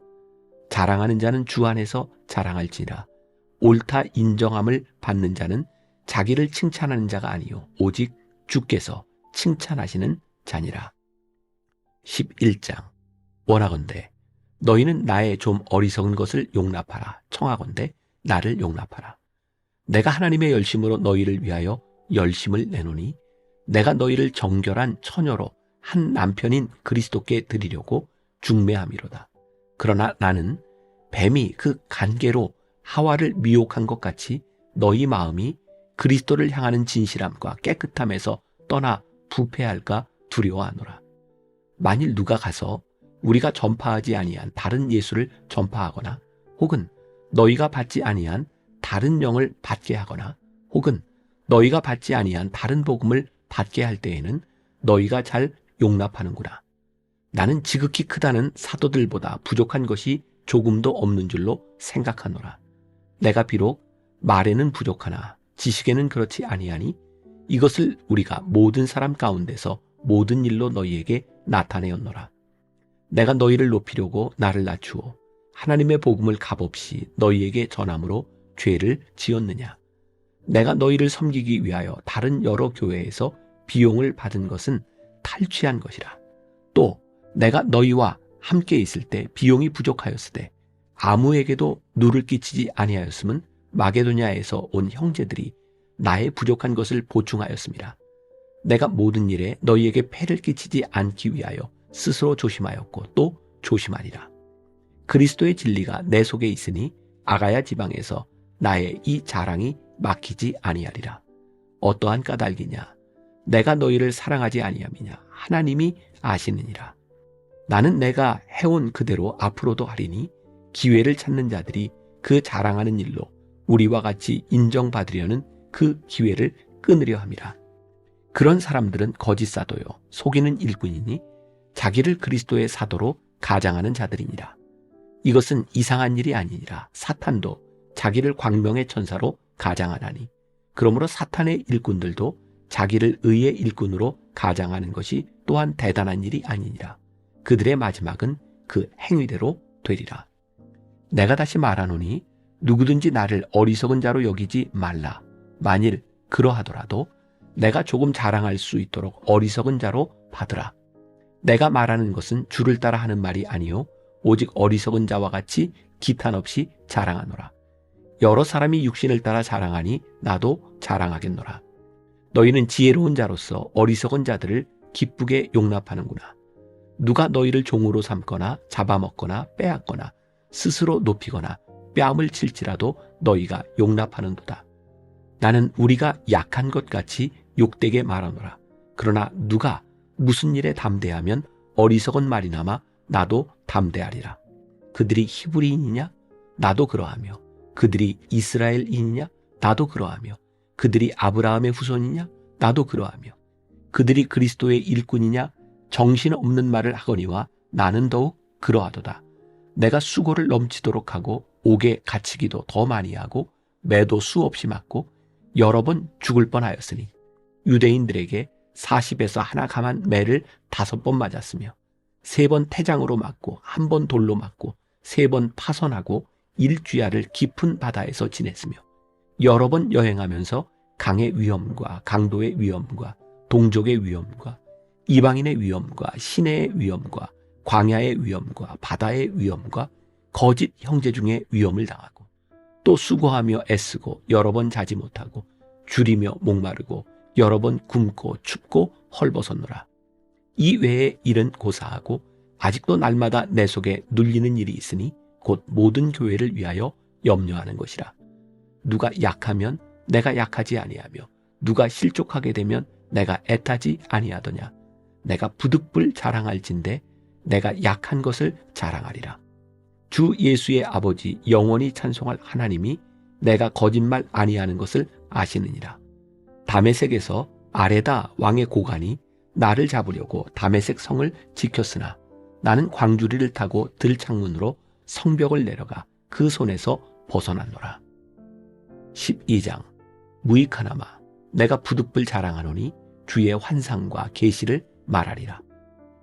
자랑하는 자는 주 안에서 자랑할지니라. 옳다 인정함을 받는 자는 자기를 칭찬하는 자가 아니요 오직 주께서 칭찬하시는 자니라. 11장. 원하건대 너희는 나의 좀 어리석은 것을 용납하라. 청하건대 나를 용납하라. 내가 하나님의 열심으로 너희를 위하여 열심을 내노니 내가 너희를 정결한 처녀로 한 남편인 그리스도께 드리려고 중매함이로다. 그러나 나는 뱀이 그 간계로 하와를 미혹한 것 같이 너희 마음이 그리스도를 향하는 진실함과 깨끗함에서 떠나 부패할까 두려워하노라. 만일 누가 가서 우리가 전파하지 아니한 다른 예수를 전파하거나 혹은 너희가 받지 아니한 다른 영을 받게 하거나 혹은 너희가 받지 아니한 다른 복음을 받게 할 때에는 너희가 잘 용납하는구나. 나는 지극히 크다는 사도들보다 부족한 것이 조금도 없는 줄로 생각하노라. 내가 비록 말에는 부족하나 지식에는 그렇지 아니하니 이것을 우리가 모든 사람 가운데서 모든 일로 너희에게 나타내었노라. 내가 너희를 높이려고 나를 낮추어 하나님의 복음을 값없이 너희에게 전함으로 죄를 지었느냐. 내가 너희를 섬기기 위하여 다른 여러 교회에서 비용을 받은 것은 탈취한 것이라. 또 내가 너희와 함께 있을 때 비용이 부족하였으되 아무에게도 누를 끼치지 아니하였음은 마게도냐에서 온 형제들이 나의 부족한 것을 보충하였습니다. 내가 모든 일에 너희에게 폐를 끼치지 않기 위하여 스스로 조심하였고 또 조심하리라. 그리스도의 진리가 내 속에 있으니 아가야 지방에서 나의 이 자랑이 막히지 아니하리라. 어떠한 까닭이냐? 내가 너희를 사랑하지 아니함이냐? 하나님이 아시느니라. 나는 내가 해온 그대로 앞으로도 하리니 기회를 찾는 자들이 그 자랑하는 일로 우리와 같이 인정받으려는 그 기회를 끊으려 함이라. 그런 사람들은 거짓 사도요 속이는 일꾼이니 자기를 그리스도의 사도로 가장하는 자들이니라. 이것은 이상한 일이 아니니라. 사탄도 자기를 광명의 천사로 가장하나니 그러므로 사탄의 일꾼들도 자기를 의의 일꾼으로 가장하는 것이 또한 대단한 일이 아니니라. 그들의 마지막은 그 행위대로 되리라. 내가 다시 말하노니 누구든지 나를 어리석은 자로 여기지 말라. 만일 그러하더라도 내가 조금 자랑할 수 있도록 어리석은 자로 받으라. 내가 말하는 것은 주를 따라 하는 말이 아니요 오직 어리석은 자와 같이 기탄 없이 자랑하노라. 여러 사람이 육신을 따라 자랑하니 나도 자랑하겠노라. 너희는 지혜로운 자로서 어리석은 자들을 기쁘게 용납하는구나. 누가 너희를 종으로 삼거나 잡아먹거나 빼앗거나 스스로 높이거나 뺨을 칠지라도 너희가 용납하는도다. 나는 우리가 약한 것 같이 욕되게 말하노라. 그러나 누가 무슨 일에 담대하면 어리석은 말이나마 나도 담대하리라. 그들이 히브리인이냐? 나도 그러하며 그들이 이스라엘인이냐? 나도 그러하며 그들이 아브라함의 후손이냐? 나도 그러하며 그들이 그리스도의 일꾼이냐? 정신없는 말을 하거니와 나는 더욱 그러하도다. 내가 수고를 넘치도록 하고 옥에 갇히기도 더 많이 하고 매도 수없이 맞고 여러 번 죽을 뻔하였으니 유대인들에게 40에서 하나 감한 매를 5번 맞았으며 3번 태장으로 맞고 1번 돌로 맞고 3번 파선하고 일주야를 깊은 바다에서 지냈으며 여러 번 여행하면서 강의 위험과 강도의 위험과 동족의 위험과 이방인의 위험과 시내의 위험과 광야의 위험과 바다의 위험과 거짓 형제 중에 위험을 당하고 또 수고하며 애쓰고 여러 번 자지 못하고 줄이며 목마르고 여러 번 굶고 춥고 헐벗었노라. 이 외의 일은 고사하고 아직도 날마다 내 속에 눌리는 일이 있으니 곧 모든 교회를 위하여 염려하는 것이라. 누가 약하면 내가 약하지 아니하며 누가 실족하게 되면 내가 애타지 아니하더냐. 내가 부득불 자랑할진대 내가 약한 것을 자랑하리라. 주 예수의 아버지 영원히 찬송할 하나님이 내가 거짓말 아니하는 것을 아시느니라. 다메섹에서 아레다 왕의 고관이 나를 잡으려고 다메섹 성을 지켰으나 나는 광주리를 타고 들창문으로 성벽을 내려가 그 손에서 벗어났노라. 12장 무익하나마 내가 부득불 자랑하노니 주의 환상과 계시를 말하리라.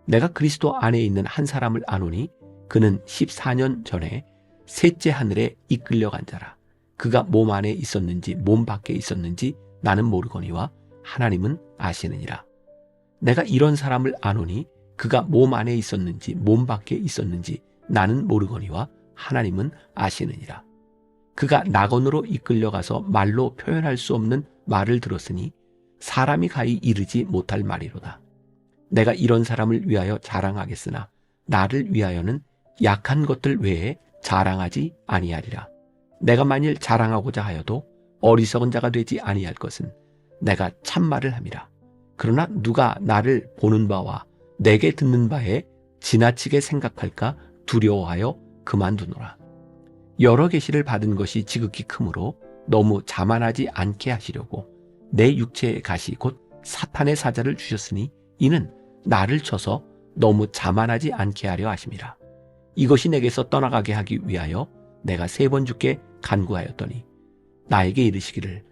내가 그리스도 안에 있는 한 사람을 아노니 그는 14년 전에 셋째 하늘에 이끌려간 자라. 그가 몸 안에 있었는지 몸 밖에 있었는지 나는 모르거니와 하나님은 아시느니라. 내가 이런 사람을 아노니 그가 몸 안에 있었는지 몸 밖에 있었는지 나는 모르거니와 하나님은 아시느니라. 그가 낙원으로 이끌려가서 말로 표현할 수 없는 말을 들었으니 사람이 가히 이르지 못할 말이로다. 내가 이런 사람을 위하여 자랑하겠으나 나를 위하여는 약한 것들 외에 자랑하지 아니하리라. 내가 만일 자랑하고자 하여도 어리석은 자가 되지 아니할 것은 내가 참말을 함이라. 그러나 누가 나를 보는 바와 내게 듣는 바에 지나치게 생각할까 두려워하여 그만두노라. 여러 계시를 받은 것이 지극히 크므로 너무 자만하지 않게 하시려고 내 육체의 가시 곧 사탄의 사자를 주셨으니 이는 나를 쳐서 너무 자만하지 않게 하려 하심이라. 이것이 내게서 떠나가게 하기 위하여 내가 3번 주께 간구하였더니 나에게 이르시기를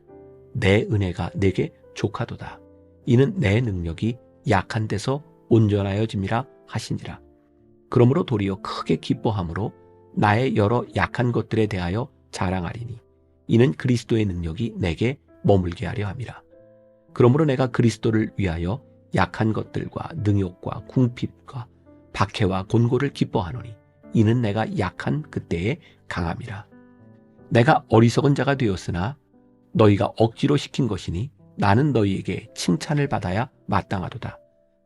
내 은혜가 내게 족하도다. 이는 내 능력이 약한 데서 온전하여짐이라 하시니라. 그러므로 도리어 크게 기뻐함으로 나의 여러 약한 것들에 대하여 자랑하리니 이는 그리스도의 능력이 내게 머물게 하려 함이라. 그러므로 내가 그리스도를 위하여 약한 것들과 능욕과 궁핍과 박해와 곤고를 기뻐하노니 이는 내가 약한 그때에 강함이라. 내가 어리석은 자가 되었으나 너희가 억지로 시킨 것이니 나는 너희에게 칭찬을 받아야 마땅하도다.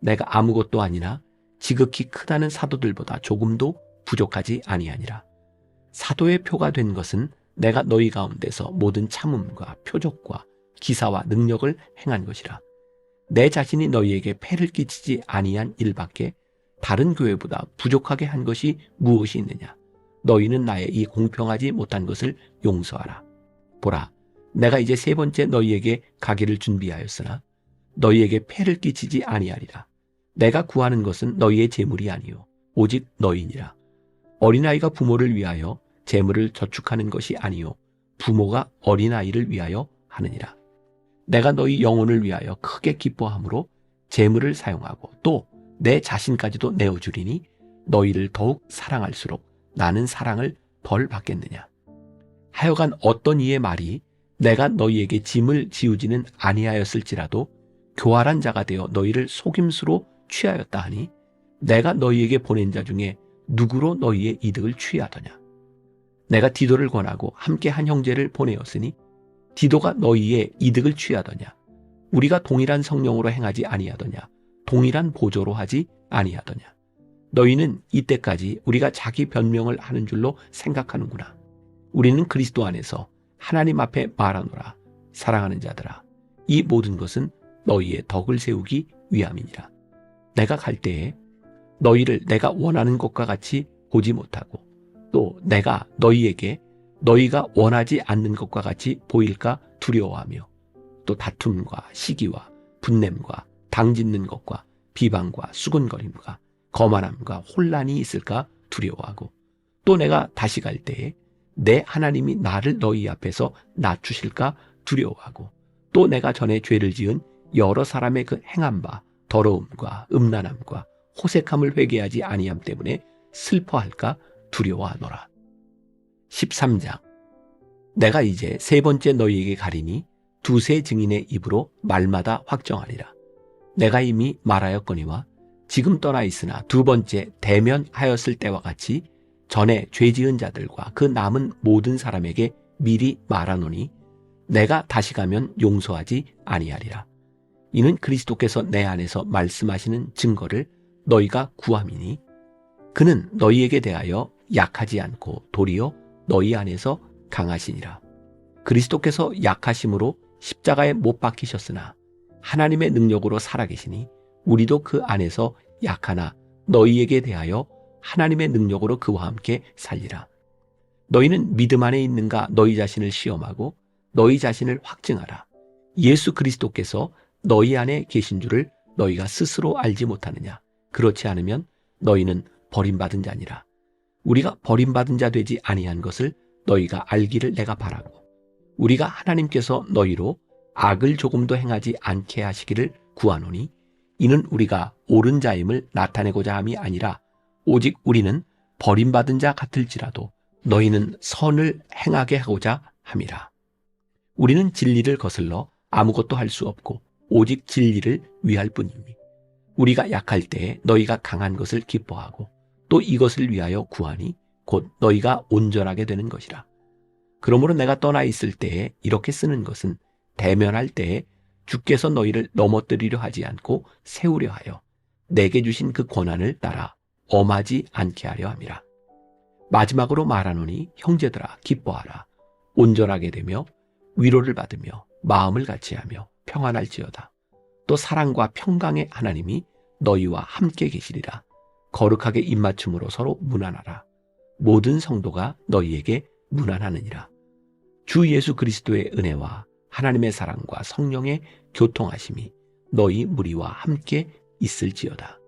내가 아무것도 아니나 지극히 크다는 사도들보다 조금도 부족하지 아니하니라. 사도의 표가 된 것은 내가 너희 가운데서 모든 참음과 표적과 기사와 능력을 행한 것이라. 내 자신이 너희에게 폐를 끼치지 아니한 일밖에 다른 교회보다 부족하게 한 것이 무엇이 있느냐. 너희는 나의 이 공평하지 못한 것을 용서하라. 보라, 내가 이제 세 번째 너희에게 가기를 준비하였으나 너희에게 폐를 끼치지 아니하리라. 내가 구하는 것은 너희의 재물이 아니요 오직 너희니라. 어린아이가 부모를 위하여 재물을 저축하는 것이 아니요 부모가 어린아이를 위하여 하느니라. 내가 너희 영혼을 위하여 크게 기뻐함으로 재물을 사용하고 또 내 자신까지도 내어주리니 너희를 더욱 사랑할수록 나는 사랑을 덜 받겠느냐. 하여간 어떤 이의 말이 내가 너희에게 짐을 지우지는 아니하였을지라도 교활한 자가 되어 너희를 속임수로 취하였다 하니 내가 너희에게 보낸 자 중에 누구로 너희의 이득을 취하더냐. 내가 디도를 권하고 함께 한 형제를 보내었으니 디도가 너희의 이득을 취하더냐. 우리가 동일한 성령으로 행하지 아니하더냐. 동일한 보조로 하지 아니하더냐. 너희는 이때까지 우리가 자기 변명을 하는 줄로 생각하는구나. 우리는 그리스도 안에서 하나님 앞에 말하노라. 사랑하는 자들아, 이 모든 것은 너희의 덕을 세우기 위함이니라. 내가 갈 때에 너희를 내가 원하는 것과 같이 보지 못하고 또 내가 너희에게 너희가 원하지 않는 것과 같이 보일까 두려워하며 또 다툼과 시기와 분냄과 당짓는 것과 비방과 수군거림과 거만함과 혼란이 있을까 두려워하고 또 내가 다시 갈 때에 내 하나님이 나를 너희 앞에서 낮추실까 두려워하고 또 내가 전에 죄를 지은 여러 사람의 그 행한 바 더러움과 음란함과 호색함을 회개하지 아니함 때문에 슬퍼할까 두려워하노라. 13장. 내가 이제 세 번째 너희에게 가리니 두세 증인의 입으로 말마다 확정하리라. 내가 이미 말하였거니와 지금 떠나 있으나 두 번째 대면하였을 때와 같이 전에 죄 지은 자들과 그 남은 모든 사람에게 미리 말하노니 내가 다시 가면 용서하지 아니하리라. 이는 그리스도께서 내 안에서 말씀하시는 증거를 너희가 구함이니 그는 너희에게 대하여 약하지 않고 도리어 너희 안에서 강하시니라. 그리스도께서 약하심으로 십자가에 못 박히셨으나 하나님의 능력으로 살아계시니 우리도 그 안에서 약하나 너희에게 대하여 하나님의 능력으로 그와 함께 살리라. 너희는 믿음 안에 있는가 너희 자신을 시험하고 너희 자신을 확증하라. 예수 그리스도께서 너희 안에 계신 줄을 너희가 스스로 알지 못하느냐. 그렇지 않으면 너희는 버림받은 자니라. 우리가 버림받은 자 되지 아니한 것을 너희가 알기를 내가 바라고 우리가 하나님께서 너희로 악을 조금도 행하지 않게 하시기를 구하노니 이는 우리가 옳은 자임을 나타내고자 함이 아니라 오직 우리는 버림받은 자 같을지라도 너희는 선을 행하게 하고자 함이라. 우리는 진리를 거슬러 아무것도 할 수 없고 오직 진리를 위할 뿐이니 우리가 약할 때에 너희가 강한 것을 기뻐하고 또 이것을 위하여 구하니 곧 너희가 온전하게 되는 것이라. 그러므로 내가 떠나 있을 때에 이렇게 쓰는 것은 대면할 때에 주께서 너희를 넘어뜨리려 하지 않고 세우려 하여 내게 주신 그 권한을 따라 엄하지 않게 하려 함이라. 마지막으로 말하노니 형제들아 기뻐하라. 온전하게 되며 위로를 받으며 마음을 같이하며 평안할지어다. 또 사랑과 평강의 하나님이 너희와 함께 계시리라. 거룩하게 입맞춤으로 서로 문안하라. 모든 성도가 너희에게 문안하느니라. 주 예수 그리스도의 은혜와 하나님의 사랑과 성령의 교통하심이 너희 무리와 함께 있을지어다.